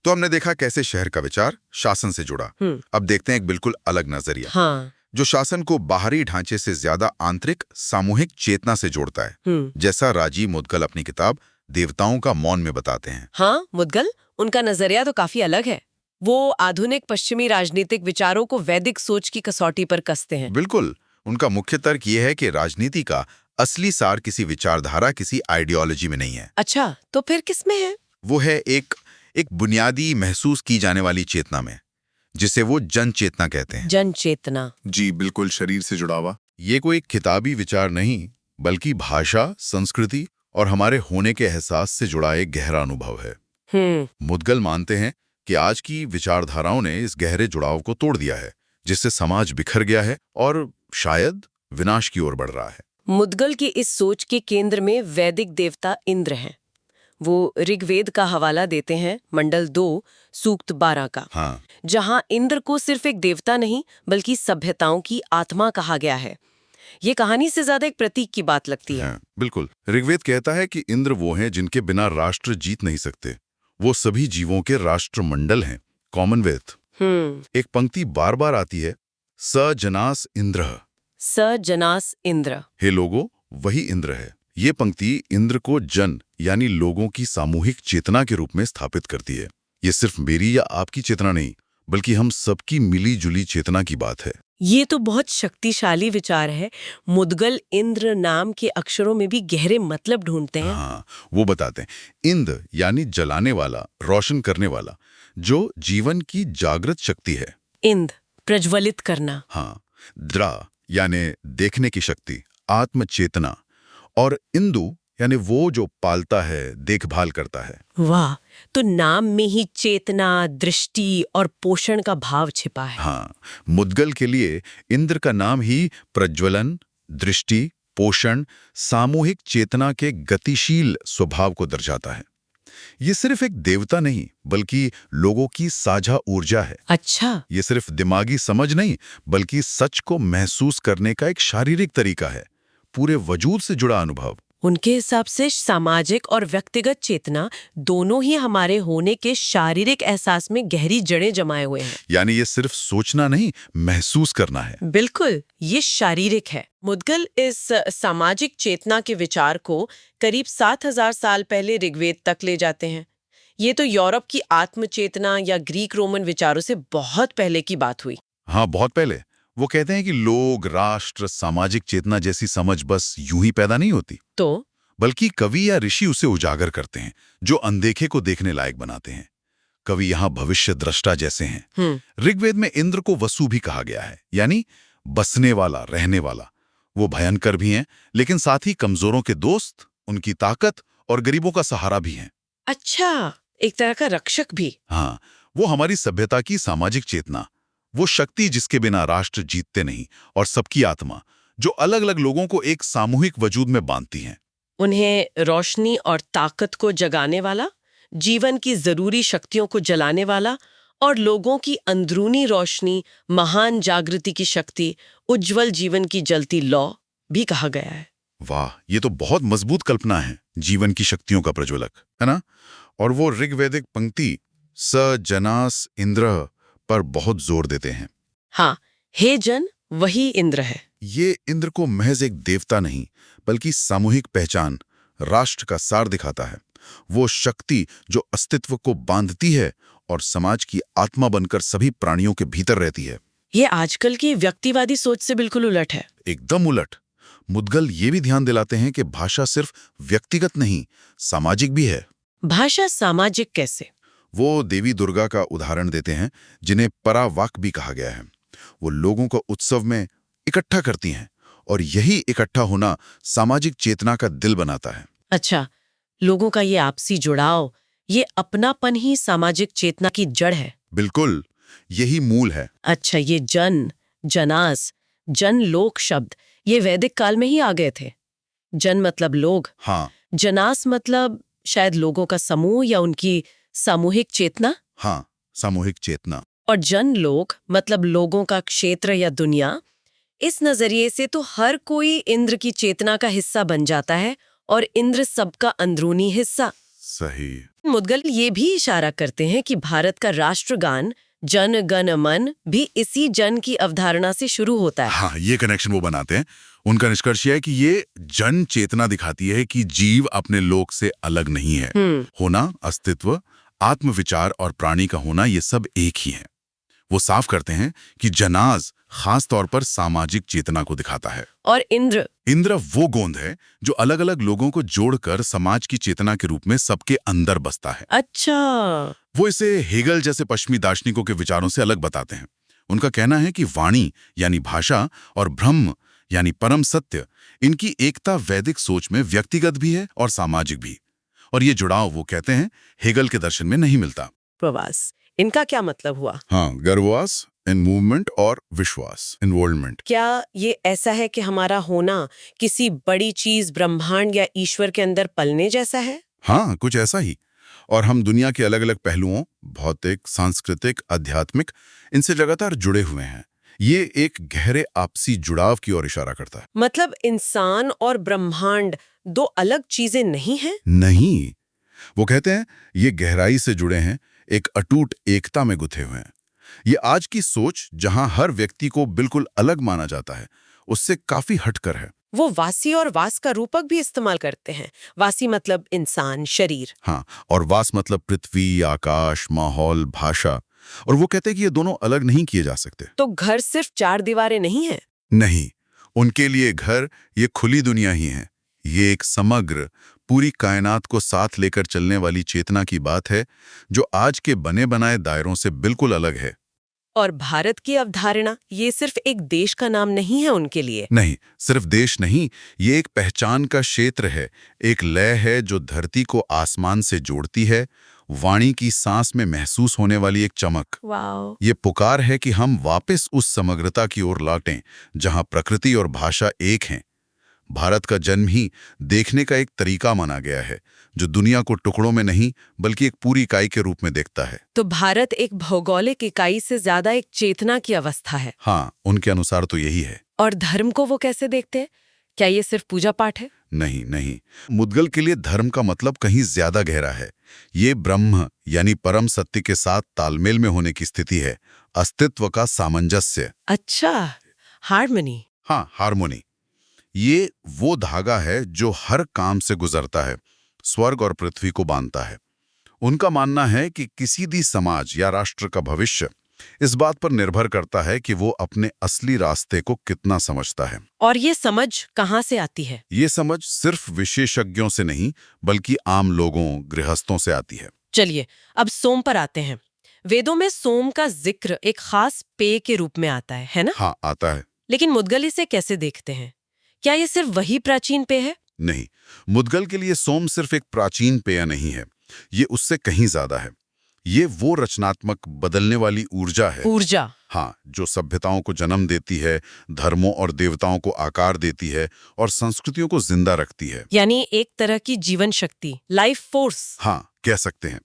तो हमने देखा कैसे शहर का विचार शासन से जुड़ा। अब देखते हैं एक बिल्कुल अलग नजरिया, हाँ। जो शासन को बाहरी ढांचे से ज्यादा आंतरिक सामूहिक चेतना से जोड़ता है, जैसा राजीव मुदगल अपनी किताब देवताओं का मौन में बताते हैं। हाँ, मुदगल, उनका नजरिया तो काफी अलग है। वो आधुनिक पश्चिमी राजनीतिक विचारों को वैदिक सोच की कसौटी पर कसते हैं। बिल्कुल। उनका मुख्य तर्क ये है कि राजनीति का असली सार किसी विचारधारा, किसी आइडियोलॉजी में नहीं है। अच्छा, तो फिर किसमें है? वो है एक बुनियादी महसूस की जाने वाली चेतना में, जिसे वो जन चेतना कहते हैं। जन चेतना। जी बिल्कुल, शरीर से जुड़ा हुआ। ये कोई किताबी विचार नहीं, बल्कि भाषा, संस्कृति और हमारे होने के एहसास से जुड़ा एक गहरा अनुभव है। मुदगल मानते हैं कि आज की विचारधाराओं ने इस गहरे जुड़ाव को तोड़ दिया है, जिससे समाज बिखर गया है और शायद विनाश की ओर बढ़ रहा है। मुदगल की इस सोच के केंद्र में वैदिक देवता इंद्र हैं। वो ऋग्वेद का हवाला देते हैं, मंडल 2, सूक्त 12 का। हाँ। जहां इंद्र को सिर्फ एक देवता नहीं बल्कि सभ्यताओं की आत्मा कहा गया है। ये कहानी से ज्यादा एक प्रतीक की बात लगती है। बिल्कुल। ऋग्वेद कहता है कि इंद्र वो हैं जिनके बिना राष्ट्र जीत नहीं सकते। वो सभी जीवों के राष्ट्रमंडल हैं, कॉमनवेल्थ। एक पंक्ति बार बार आती है, स जनास इंद्र। स जनास इंद्र। हे लोगों, वही इंद्र है। ये पंक्ति इंद्र को जन यानी लोगों की सामूहिक चेतना के रूप में स्थापित करती है। ये सिर्फ मेरी या आपकी चेतना नहीं, बल्कि हम सबकी मिली जुली चेतना की बात है। ये तो बहुत शक्तिशाली विचार है। मुदगल इंद्र नाम के अक्षरों में भी गहरे मतलब ढूंढते हैं। हाँ, वो बताते हैं, इंद्र यानी जलाने वाला, रोशन करने वाला, जो जीवन की जागृत शक्ति है। इंद्र, प्रज्वलित करना। हाँ। द्रा यानी देखने की शक्ति, आत्म चेतना। और इंदु यानी वो जो पालता है, देखभाल करता है। वाह, तो नाम में ही चेतना, दृष्टि और पोषण का भाव छिपा है। हाँ, मुदगल के लिए इंद्र का नाम ही प्रज्वलन, दृष्टि, पोषण, सामूहिक चेतना के गतिशील स्वभाव को दर्शाता है। ये सिर्फ एक देवता नहीं, बल्कि लोगों की साझा ऊर्जा है। अच्छा। ये सिर्फ दिमागी समझ नहीं, बल्कि सच को महसूस करने का एक शारीरिक तरीका है, पूरे वजूद से जुड़ा अनुभव। उनके हिसाब से सामाजिक और व्यक्तिगत चेतना दोनों ही हमारे होने के शारीरिक एहसास में गहरी जड़ें जमाए हुए हैं। यानी ये सिर्फ सोचना नहीं, महसूस करना है। बिल्कुल, ये शारीरिक है। मुदगल इस सामाजिक चेतना के विचार को करीब 7000 साल पहले ऋग्वेद तक ले जाते हैं। ये तो यूरोप की आत्मचेतना या ग्रीक रोमन विचारों से बहुत पहले की बात हुई। हाँ, बहुत पहले। वो कहते हैं कि लोग, राष्ट्र, सामाजिक चेतना जैसी समझ बस यूं ही पैदा नहीं होती, तो बल्कि कवि या ऋषि उसे उजागर करते हैं, जो अनदेखे को देखने लायक बनाते हैं। कवि यहाँ भविष्य दृष्टा जैसे हैं। ऋग्वेद में इंद्र को वसु भी कहा गया है, यानी बसने वाला, रहने वाला। वो भयंकर भी हैं, लेकिन साथ ही कमजोरों के दोस्त, उनकी ताकत और गरीबों का सहारा भी हैं। अच्छा, एक तरह का रक्षक भी। हाँ, वो हमारी सभ्यता की सामाजिक चेतना, वो शक्ति जिसके बिना राष्ट्र जीतते नहीं, और सबकी आत्मा, जो अलग अलग लोगों को एक सामूहिक वजूद में बांधती हैं। उन्हें रोशनी और ताकत को जगाने वाला, जीवन की जरूरी शक्तियों को जलाने वाला और लोगों की अंदरूनी रोशनी, महान जागृति की शक्ति, उज्जवल जीवन की जलती लौ भी कहा गया है। वाह, ये तो बहुत मजबूत कल्पना है, जीवन की शक्तियों का प्रज्वलक, है ना? और वो ऋग्वैदिक पंक्ति स जनास इंद्र पर बहुत जोर देते हैं। हाँ, हे जन, वही इंद्र है। ये इंद्र को महज एक देवता नहीं, बल्कि सामूहिक पहचान, राष्ट्र का सार दिखाता है। वो शक्ति जो अस्तित्व को बांधती है और समाज की आत्मा बनकर सभी प्राणियों के भीतर रहती है। ये आजकल की व्यक्तिवादी सोच से बिल्कुल उलट है। एकदम उलट। मुदगल ये भी ध्यान दिलाते हैं कि भाषा सिर्फ व्यक्तिगत नहीं, सामाजिक भी है। भाषा सामाजिक कैसे? वो देवी दुर्गा का उदाहरण देते हैं, जिन्हें परावाक भी कहा गया है। वो लोगों को उत्सव में इकट्ठा करती हैं, और यही इकट्ठा होना सामाजिक चेतना का दिल बनाता है। अच्छा, लोगों का ये आपसी जुड़ाव, ये अपनापन ही सामाजिक चेतना की जड़ है। बिल्कुल, यही मूल है। अच्छा, ये जन, जनास, जन लोक शब्द ये वैदिक काल में ही आ गए थे। जन मतलब लोग। हाँ। जनास मतलब शायद लोगों का समूह या उनकी सामूहिक चेतना हाँ, सामूहिक चेतना। और जन लोग मतलब लोगों का क्षेत्र या दुनिया, इस नजरिए से तो हर कोई इंद्र की चेतना का हिस्सा बन जाता है और इंद्र सबका अंदरूनी हिस्सा। सही। मुदगल ये भी इशारा करते हैं कि भारत का राष्ट्रगान जन गण मन भी इसी जन की अवधारणा से शुरू होता है। हाँ, ये कनेक्शन वो बनाते हैं। उनका निष्कर्ष यह है कि ये जन चेतना दिखाती है कि जीव अपने लोक से अलग नहीं है। होना, अस्तित्व, आत्मविचार और प्राणी का होना, ये सब एक ही है। वो साफ करते हैं कि जनाज खास तौर पर सामाजिक चेतना को दिखाता है और इंद्र वो गोंद है जो अलग अलग लोगों को जोड़कर समाज की चेतना के रूप में सबके अंदर बसता है। अच्छा, वो इसे हेगल जैसे पश्चिमी दार्शनिकों के विचारों से अलग बताते हैं। उनका कहना है कि वाणी यानी भाषा और ब्रह्म यानी परम सत्य, इनकी एकता वैदिक सोच में व्यक्तिगत भी है और सामाजिक भी। और ये जुड़ाव वो कहते हैं हेगल के दर्शन में नहीं मिलता। प्रवास, इनका क्या मतलब हुआ? हाँ, गर्भवास इन मूवमेंट और विश्वास इन्वॉल्वमेंट। क्या ये ऐसा है कि हमारा होना किसी बड़ी चीज ब्रह्मांड या ईश्वर के अंदर पलने जैसा है? हाँ, कुछ ऐसा ही। और हम दुनिया के अलग अलग पहलुओं, भौतिक, सांस्कृतिक, आध्यात्मिक, इनसे लगातार जुड़े हुए हैं। ये एक गहरे आपसी जुड़ाव की ओर इशारा करता है। मतलब इंसान और ब्रह्मांड दो अलग चीजें नहीं हैं? नहीं, वो कहते हैं ये गहराई से जुड़े हैं, एक अटूट एकता में गुथे हुए हैं। ये आज की सोच, जहां हर व्यक्ति को बिल्कुल अलग माना जाता है, उससे काफी हटकर है। वो वासी और वास का रूपक भी इस्तेमाल करते हैं। वासी मतलब इंसान, शरीर। हाँ, और वास मतलब पृथ्वी, आकाश, माहौल, भाषा। और वो कहते हैं कि ये दोनों अलग नहीं किए जा सकते। तो घर सिर्फ चार दीवारें नहीं है? नहीं, उनके लिए घर ये खुली दुनिया ही है। ये एक समग्र, पूरी कायनात को साथ लेकर चलने वाली चेतना की बात है, जो आज के बने बनाए दायरों से बिल्कुल अलग है। और भारत की अवधारणा ये सिर्फ एक देश का नाम नहीं है उनके लिए। नहीं, सिर्फ देश नहीं, ये एक पहचान का क्षेत्र है, एक लय है जो धरती को आसमान से जोड़ती है, वाणी की सांस में महसूस होने वाली एक चमक। वाओ। ये पुकार है कि हम वापस उस समग्रता की ओर लौटें, जहां प्रकृति और भाषा एक हैं। भारत का जन्म ही देखने का एक तरीका माना गया है, जो दुनिया को टुकड़ों में नहीं बल्कि एक पूरी इकाई के रूप में देखता है। तो भारत एक भौगोलिक इकाई से ज्यादा एक चेतना की अवस्था है। हाँ, उनके अनुसार तो यही है। और धर्म को वो कैसे देखते हैं? क्या ये सिर्फ पूजा पाठ है? नहीं नहीं, मुदगल के लिए धर्म का मतलब कहीं ज्यादा गहरा है। ये ब्रह्म यानी परम सत्य के साथ तालमेल में होने की स्थिति है, अस्तित्व का सामंजस्य। अच्छा, हार्मनी। हाँ, हार्मोनी। ये वो धागा है जो हर काम से गुजरता है, स्वर्ग और पृथ्वी को बांधता है। उनका मानना है कि किसी भी समाज या राष्ट्र का भविष्य इस बात पर निर्भर करता है कि वो अपने असली रास्ते को कितना समझता है। और ये समझ कहाँ से आती है? ये समझ सिर्फ विशेषज्ञों से नहीं बल्कि आम लोगों, गृहस्थों से आती है। चलिए अब सोम पर आते हैं। वेदों में सोम का जिक्र एक खास पेय के रूप में आता है ना? हाँ, आता है। लेकिन मुदगल इसे कैसे देखते हैं? क्या ये सिर्फ वही प्राचीन पेय है? नहीं, मुदगल के लिए सोम सिर्फ एक प्राचीन पेय नहीं है, ये उससे कहीं ज्यादा है। ये वो रचनात्मक, बदलने वाली ऊर्जा है। ऊर्जा। हाँ, जो सभ्यताओं को जन्म देती है, धर्मों और देवताओं को आकार देती है और संस्कृतियों को जिंदा रखती है। यानी एक तरह की जीवन शक्ति, लाइफ फोर्स। हाँ, कह सकते हैं।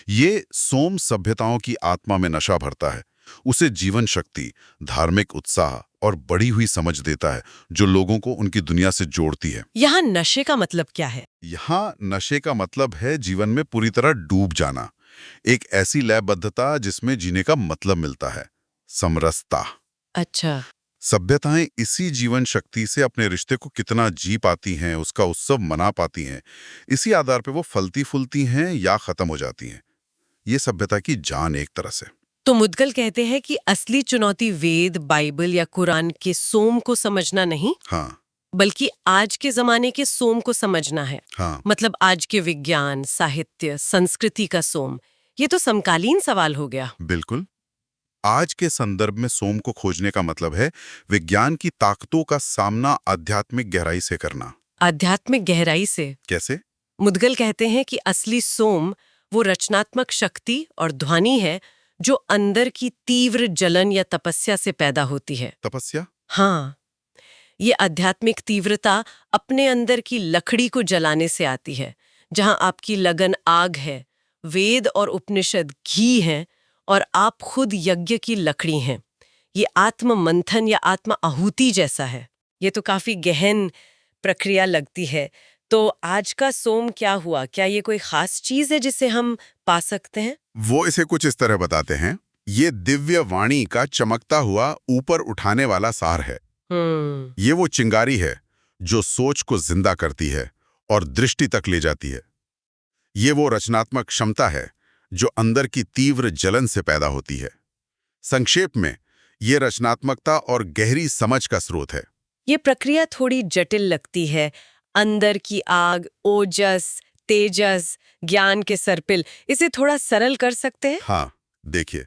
ये सोम सभ्यताओं की आत्मा में नशा भरता है, उसे जीवन शक्ति, धार्मिक उत्साह और बढ़ी हुई समझ देता है, जो लोगों को उनकी दुनिया से जोड़ती है। यहाँ नशे का मतलब क्या है? यहाँ नशे का मतलब है जीवन में पूरी तरह डूब जाना, एक ऐसी लयबद्धता जिसमें जीने का मतलब मिलता है, समरसता। अच्छा। सभ्यताएं इसी जीवन शक्ति से अपने रिश्ते को कितना जी पाती हैं, उसका उत्सव मना पाती हैं, इसी आधार पे वो फलती फूलती हैं या खत्म हो जाती हैं। ये सभ्यता की जान एक तरह से। तो मुदगल कहते हैं कि असली चुनौती वेद, बाइबल या कुरान के सोम को समझना नहीं, हाँ बल्कि आज के जमाने के सोम को समझना है। हाँ, मतलब आज के विज्ञान, साहित्य, संस्कृति का सोम। ये तो समकालीन सवाल हो गया। बिल्कुल। आज के संदर्भ में सोम को खोजने का मतलब है विज्ञान की ताकतों का सामना आध्यात्मिक गहराई से करना। आध्यात्मिक गहराई से कैसे? मुदगल कहते हैं कि असली सोम वो रचनात्मक शक्ति और ध्वनि है जो अंदर की तीव्र जलन या तपस्या से पैदा होती है। तपस्या? हाँ, ये आध्यात्मिक तीव्रता अपने अंदर की लकड़ी को जलाने से आती है। जहां आपकी लगन आग है, वेद और उपनिषद घी हैं और आप खुद यज्ञ की लकड़ी हैं। ये आत्म मंथन या आत्म आहुति जैसा है। ये तो काफी गहन प्रक्रिया लगती है। तो आज का सोम क्या हुआ? क्या ये कोई खास चीज है जिसे हम पा सकते हैं? वो इसे कुछ इस तरह बताते हैं, ये दिव्य वाणी का चमकता हुआ ऊपर उठाने वाला सार है। ये वो चिंगारी है जो सोच को जिंदा करती है और दृष्टि तक ले जाती है। ये वो रचनात्मक क्षमता है जो अंदर की तीव्र जलन से पैदा होती है। संक्षेप में, ये रचनात्मकता और गहरी समझ का स्रोत है। ये प्रक्रिया थोड़ी जटिल लगती है। अंदर की आग, ओजस, तेजस, ज्ञान के सर्पिल, इसे थोड़ा सरल कर सकते हैं? हाँ, देखिए,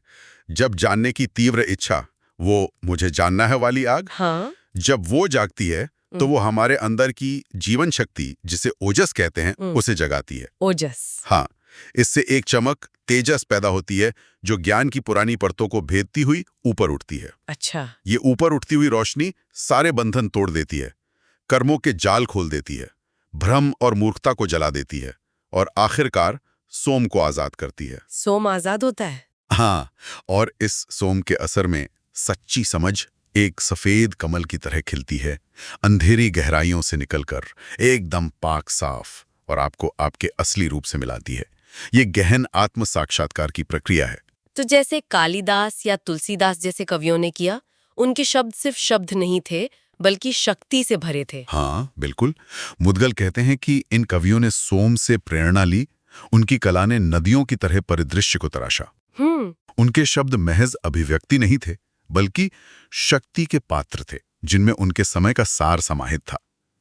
जब जानने की तीव्र इच्छा, वो मुझे जानना है वाली आग, हाँ। जब वो जागती है तो वो हमारे अंदर की जीवन शक्ति, जिसे ओजस कहते हैं, उसे जगाती है। ओजस। हाँ, इससे एक चमक, तेजस पैदा होती है जो ज्ञान की पुरानी परतों को भेदती हुई ऊपर उठती है। अच्छा। ये ऊपर उठती हुई रोशनी सारे बंधन तोड़ देती है, कर्मों के जाल खोल देती है, भ्रम और मूर्खता को जला देती है और आखिरकार सोम को आजाद करती है। सोम आजाद होता है? हाँ, और इस सोम के असर में सच्ची समझ एक सफेद कमल की तरह खिलती है, अंधेरी गहराइयों से निकलकर एकदम पाक साफ, और आपको आपके असली रूप से मिलाती है। ये गहन आत्म साक्षात्कार की प्रक्रिया है। तो जैसे कालिदास या तुलसीदास जैसे कवियों ने किया, उनके शब्द सिर्फ शब्द नहीं थे बल्कि शक्ति से भरे थे। हाँ, बिल्कुल। मुदगल कहते हैं कि इन कवियों ने सोम से प्रेरणा ली, उनकी कला ने नदियों की तरह परिदृश्य को तराशा। उनके शब्द महज अभिव्यक्ति नहीं थे, बल्कि शक्ति के पात्र थे, जिनमें उनके समय का सार समाहित था।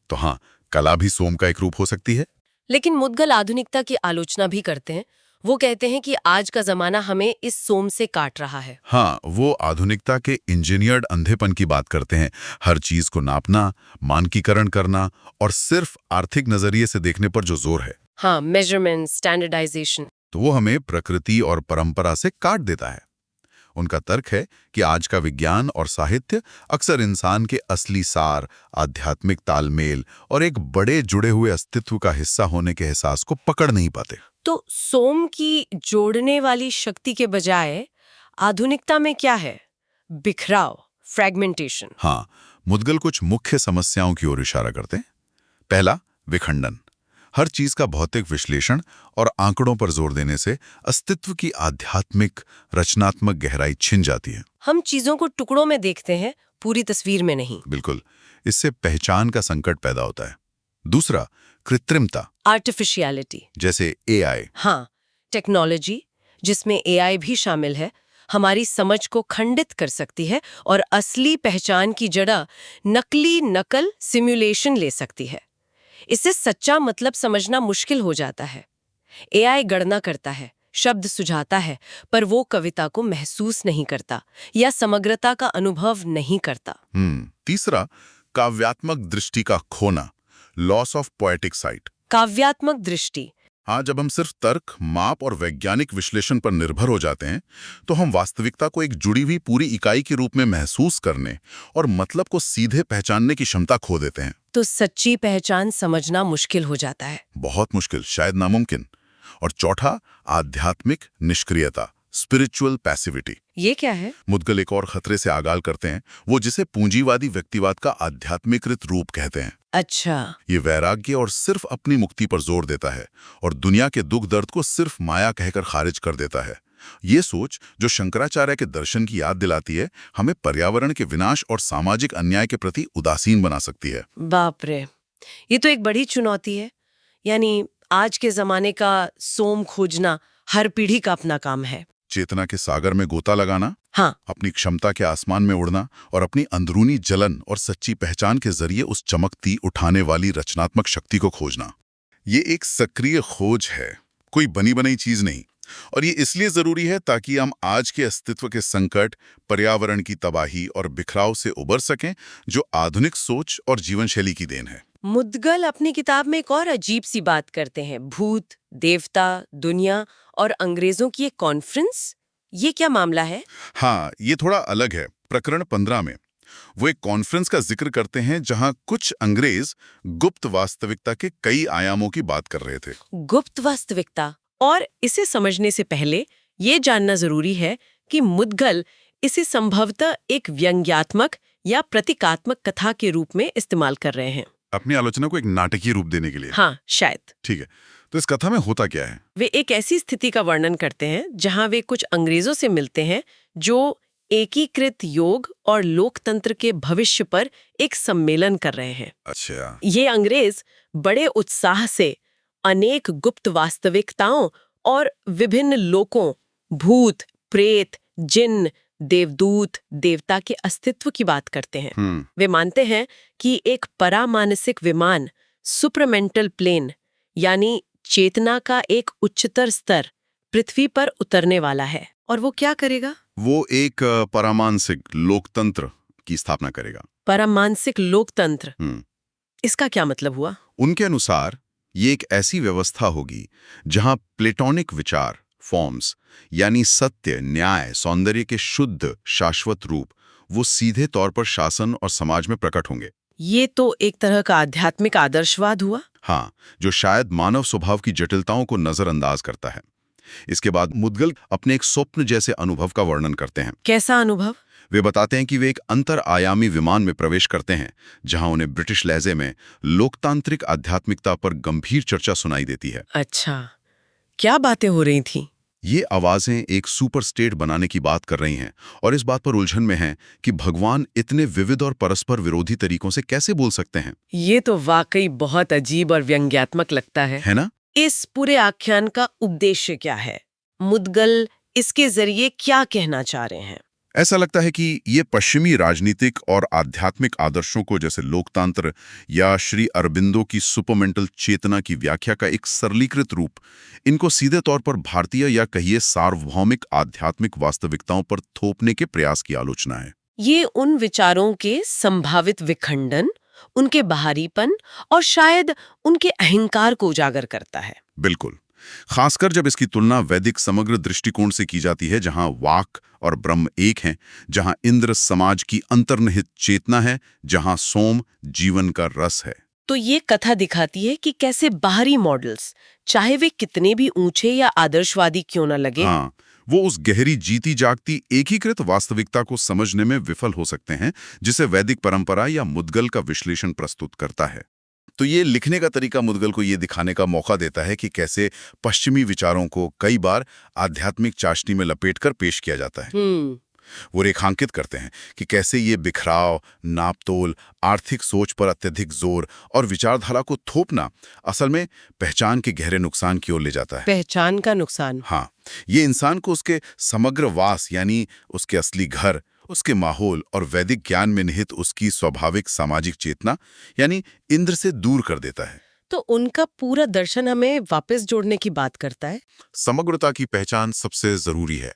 तो हाँ, कला भी सोम का एक रूप हो सकती है। लेकिन मुदगल आधुनिकता की आलोचना भी करते हैं। वो कहते हैं कि आज का जमाना हमें इस सोम से काट रहा है। हाँ, वो आधुनिकता के इंजीनियर्ड अंधेपन की बात करते हैं। हर चीज को नापना, मानकीकरण करना और सिर्फ आर्थिक नजरिए से देखने पर जो जोर है। हाँ, मेजरमेंट, स्टैंडर्डाइजेशन। तो वो हमें प्रकृति और परंपरा से काट देता है। उनका तर्क है कि आज का विज्ञान और साहित्य अक्सर इंसान के असली सार, आध्यात्मिक तालमेल और एक बड़े जुड़े हुए अस्तित्व का हिस्सा होने के एहसास को पकड़ नहीं पाते। तो सोम की जोड़ने वाली शक्ति के बजाय आधुनिकता में क्या है? बिखराव, फ्रैगमेंटेशन। हाँ, मुदगल कुछ मुख्य समस्याओं की ओर इशारा करते हैं। पहला, विखंडन। हर चीज का भौतिक विश्लेषण और आंकड़ों पर जोर देने से अस्तित्व की आध्यात्मिक, रचनात्मक गहराई छिन जाती है। हम चीजों को टुकड़ों में देखते हैं, पूरी तस्वीर में नहीं। बिल्कुल, इससे पहचान का संकट पैदा होता है। दूसरा, कृत्रिमता, आर्टिफिशियलिटी, जैसे एआई। हाँ, टेक्नोलॉजी जिसमें एआई भी शामिल है, हमारी समझ को खंडित कर सकती है और असली पहचान की जगह नकली नकल, सिमुलेशन ले सकती है। इससे सच्चा मतलब समझना मुश्किल हो जाता है। एआई गणना करता है, शब्द सुझाता है, पर वो कविता को महसूस नहीं करता या समग्रता का अनुभव नहीं करता। तीसरा, काव्यात्मक दृष्टि का खोना, लॉस ऑफ पोएटिक साइट। काव्यात्मक दृष्टि। हाँ, जब हम सिर्फ तर्क, माप और वैज्ञानिक विश्लेषण पर निर्भर हो जाते हैं, तो हम वास्तविकता को एक जुड़ी हुई पूरी इकाई के रूप में महसूस करने और मतलब को सीधे पहचानने की क्षमता खो देते हैं। तो सच्ची पहचान समझना मुश्किल हो जाता है। बहुत मुश्किल, शायद नामुमकिन। और चौथा, आध्यात्मिक निष्क्रियता, स्पिरिचुअल पैसिविटी। ये क्या है? मुदगल एक और खतरे से आगाल करते हैं, वो जिसे पूंजीवादी व्यक्तिवाद का आध्यात्मिकृत रूप कहते हैं। अच्छा। ये वैराग्य और सिर्फ अपनी मुक्ति पर जोर देता है और दुनिया के दुख दर्द को सिर्फ माया कहकर खारिज कर देता है। ये सोच, जो शंकराचार्य के दर्शन की याद दिलाती है, हमें पर्यावरण के विनाश और सामाजिक अन्याय के प्रति उदासीन बना सकती है। बाप रे, ये तो एक बड़ी चुनौती है। यानी आज के जमाने का सोम खोजना हर पीढ़ी का अपना काम है। चेतना के सागर में गोता लगाना, हाँ, अपनी क्षमता के आसमान में उड़ना और अपनी अंदरूनी जलन और सच्ची पहचान के जरिए उस चमकती उठाने वाली रचनात्मक शक्ति को खोजना। ये एक सक्रिय खोज है, कोई बनी बनाई चीज नहीं। और ये इसलिए जरूरी है ताकि हम आज के अस्तित्व के संकट, पर्यावरण की तबाही और बिखराव से उबर सकें, जो आधुनिक सोच और जीवन शैली की देन है। मुदगल अपनी किताब में एक और अजीब सी बात करते हैं, भूत, देवता, दुनिया और अंग्रेजों की एक कॉन्फ्रेंस। ये क्या मामला है? हाँ, ये थोड़ा अलग है। प्रकरण 15 में वो एक कॉन्फ्रेंस का जिक्र करते हैं जहां कुछ अंग्रेज गुप्त वास्तविकता के कई आयामों की बात कर रहे थे। गुप्त वास्तविकता? और इसे समझने से पहले ये जानना जरूरी है कि मुद्गल इसे संभवतः एक व्यंग्यात्मक या प्रतीकात्मक कथा के रूप में इस्तेमाल कर रहे हैं। अपनी आलोचना को एक नाटकीय रूप देने के लिए। हाँ, शायद। ठीक है, तो इस कथा में होता क्या है? वे एक ऐसी स्थिति का वर्णन करते हैं जहां वे कुछ अंग्रेजों से मिलते हैं जो एकीकृत योग और लोकतंत्र के भविष्य पर एक सम्मेलन कर रहे हैं। अच्छा। ये अंग्रेज बड़े उत्साह से अनेक गुप्त वास्तविकताओं और विभिन्न लोकों, भूत, प्रेत, जिन्न, देवदूत, देवता के अस्तित्व की बात करते हैं। वे मानते हैं कि एक परामानसिक विमान, सुपरमेंटल प्लेन, यानी चेतना का एक उच्चतर स्तर पृथ्वी पर उतरने वाला है। और वो क्या करेगा? वो एक पारमांसिक लोकतंत्र की स्थापना करेगा। पारमांसिक लोकतंत्र, इसका क्या मतलब हुआ? उनके अनुसार ये एक ऐसी व्यवस्था होगी जहां प्लेटोनिक विचार, फॉर्म्स, यानी सत्य, न्याय, सौंदर्य के शुद्ध शाश्वत रूप, वो सीधे तौर पर शासन और समाज में प्रकट होंगे। ये तो एक तरह का आध्यात्मिक आदर्शवाद हुआ। हाँ, जो शायद मानव स्वभाव की जटिलताओं को नजरअंदाज करता है। इसके बाद मुद्गल अपने एक स्वप्न जैसे अनुभव का वर्णन करते हैं। कैसा अनुभव? वे बताते हैं कि वे एक अंतर आयामी विमान में प्रवेश करते हैं जहां उन्हें ब्रिटिश लहजे में लोकतांत्रिक आध्यात्मिकता पर गंभीर चर्चा सुनाई देती है। अच्छा, क्या बातें हो रही थी? ये आवाजें एक सुपर स्टेट बनाने की बात कर रही हैं और इस बात पर उलझन में हैं कि भगवान इतने विविध और परस्पर विरोधी तरीकों से कैसे बोल सकते हैं। ये तो वाकई बहुत अजीब और व्यंग्यात्मक लगता है ना? इस पूरे आख्यान का उद्देश्य क्या है? मुद्गल इसके जरिए क्या कहना चाह रहे हैं? ऐसा लगता है कि ये पश्चिमी राजनीतिक और आध्यात्मिक आदर्शों को, जैसे लोकतंत्र या श्री अरबिंदो की सुपरमेंटल चेतना की व्याख्या का एक सरलीकृत रूप, इनको सीधे तौर पर भारतीय या कहिए सार्वभौमिक आध्यात्मिक वास्तविकताओं पर थोपने के प्रयास की आलोचना है। ये उन विचारों के संभावित विखंडन, उनके बाहरीपन और शायद उनके अहंकार को उजागर करता है। बिल्कुल, खासकर जब इसकी तुलना वैदिक समग्र दृष्टिकोण से की जाती है, जहां वाक और ब्रह्म एक हैं, जहां इंद्र समाज की अंतर्निहित चेतना है, जहां सोम जीवन का रस है। तो ये कथा दिखाती है कि कैसे बाहरी मॉडल्स, चाहे वे कितने भी ऊंचे या आदर्शवादी क्यों न लगे, हाँ, वो उस गहरी जीती जागती एकीकृत वास्तविकता को समझने में विफल हो सकते हैं जिसे वैदिक परंपरा या मुद्गल का विश्लेषण प्रस्तुत करता है। तो ये लिखने का तरीका मुद्गल को ये दिखाने का मौका देता है कि कैसे पश्चिमी विचारों को कई बार आध्यात्मिक चाशनी में लपेटकर पेश किया जाता है। वो रेखांकित करते हैं कि कैसे ये बिखराव, नापतोल, आर्थिक सोच पर अत्यधिक जोर और विचारधारा को थोपना असल में पहचान के गहरे नुकसान की ओर ले जाता है। पहचान का नुकसान? हाँ, ये इंसान को उसके समग्र वास, यानी उसके असली घर, उसके माहौल और वैदिक ज्ञान में निहित उसकी स्वाभाविक सामाजिक चेतना यानी इंद्र से दूर कर देता है। तो उनका पूरा दर्शन हमें वापस जोड़ने की बात करता है। समग्रता की पहचान सबसे जरूरी है।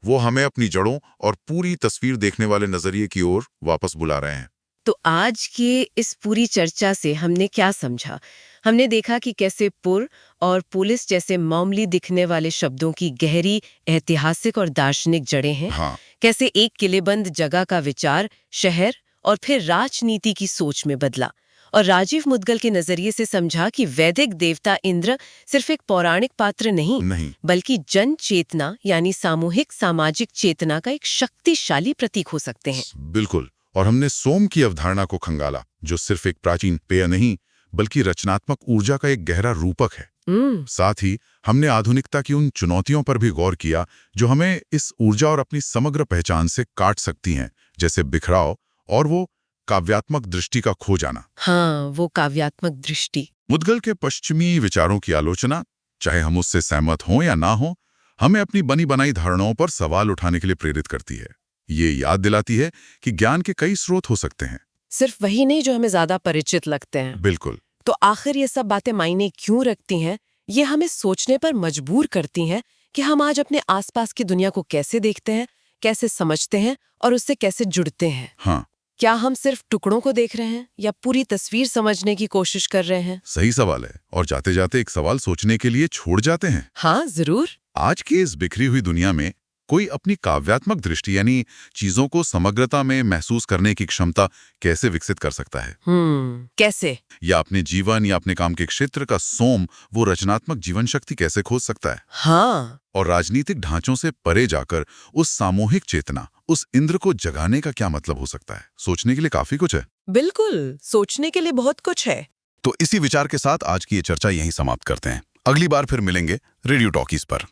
वो हमें अपनी जड़ों और पूरी तस्वीर देखने वाले नजरिए की ओर वापस बुला रहे हैं। तो आज की इस पूरी चर्चा से हमने क्या समझा? हमने देखा कि कैसे पुर और पुलिस जैसे मामूली दिखने वाले शब्दों की गहरी ऐतिहासिक और दार्शनिक जड़ें हैं। हाँ। कैसे एक किलेबंद जगह का विचार शहर और फिर राजनीति की सोच में बदला, और राजीव मुद्गल के नजरिए से समझा कि वैदिक देवता इंद्र सिर्फ एक पौराणिक पात्र नहीं, बल्कि जन चेतना यानी सामूहिक सामाजिक चेतना का एक शक्तिशाली प्रतीक हो सकते हैं। बिल्कुल। और हमने सोम की अवधारणा को खंगाला, जो सिर्फ एक प्राचीन पेय नहीं बल्कि रचनात्मक ऊर्जा का एक गहरा रूपक है। साथ ही हमने आधुनिकता की उन चुनौतियों पर भी गौर किया जो हमें इस ऊर्जा और अपनी समग्र पहचान से काट सकती हैं, जैसे बिखराव और वो काव्यात्मक दृष्टि का खो जाना। हाँ, वो काव्यात्मक दृष्टि। मुद्गल के पश्चिमी विचारों की आलोचना, चाहे हम उससे सहमत हों या ना हो, हमें अपनी बनी बनाई धारणाओं पर सवाल उठाने के लिए प्रेरित करती है। ये याद दिलाती है कि ज्ञान के कई स्रोत हो सकते हैं, सिर्फ वही नहीं जो हमें ज्यादा परिचित लगते हैं। बिल्कुल। तो आखिर ये सब बातें मायने क्यों रखती हैं? ये हमें सोचने पर मजबूर करती हैं कि हम आज अपने आसपास की दुनिया को कैसे देखते हैं, कैसे समझते हैं और उससे कैसे जुड़ते हैं। हाँ। क्या हम सिर्फ टुकड़ों को देख रहे हैं या पूरी तस्वीर समझने की कोशिश कर रहे हैं? सही सवाल है, और जाते जाते एक सवाल सोचने के लिए छोड़ जाते हैं। हाँ, जरूर। आज की इस बिखरी हुई दुनिया में कोई अपनी काव्यात्मक दृष्टि यानी चीजों को समग्रता में महसूस करने की क्षमता कैसे विकसित कर सकता है? कैसे? या अपने जीवन या अपने काम के क्षेत्र का सोम वो रचनात्मक जीवन शक्ति कैसे खोज सकता है? हाँ, और राजनीतिक ढांचों से परे जाकर उस सामूहिक चेतना, उस इंद्र को जगाने का क्या मतलब हो सकता है? सोचने के लिए काफी कुछ है। बिल्कुल, सोचने के लिए बहुत कुछ है। तो इसी विचार के साथ आज की ये चर्चा यहीं समाप्त करते हैं। अगली बार फिर मिलेंगे रेडियो टॉकीज पर।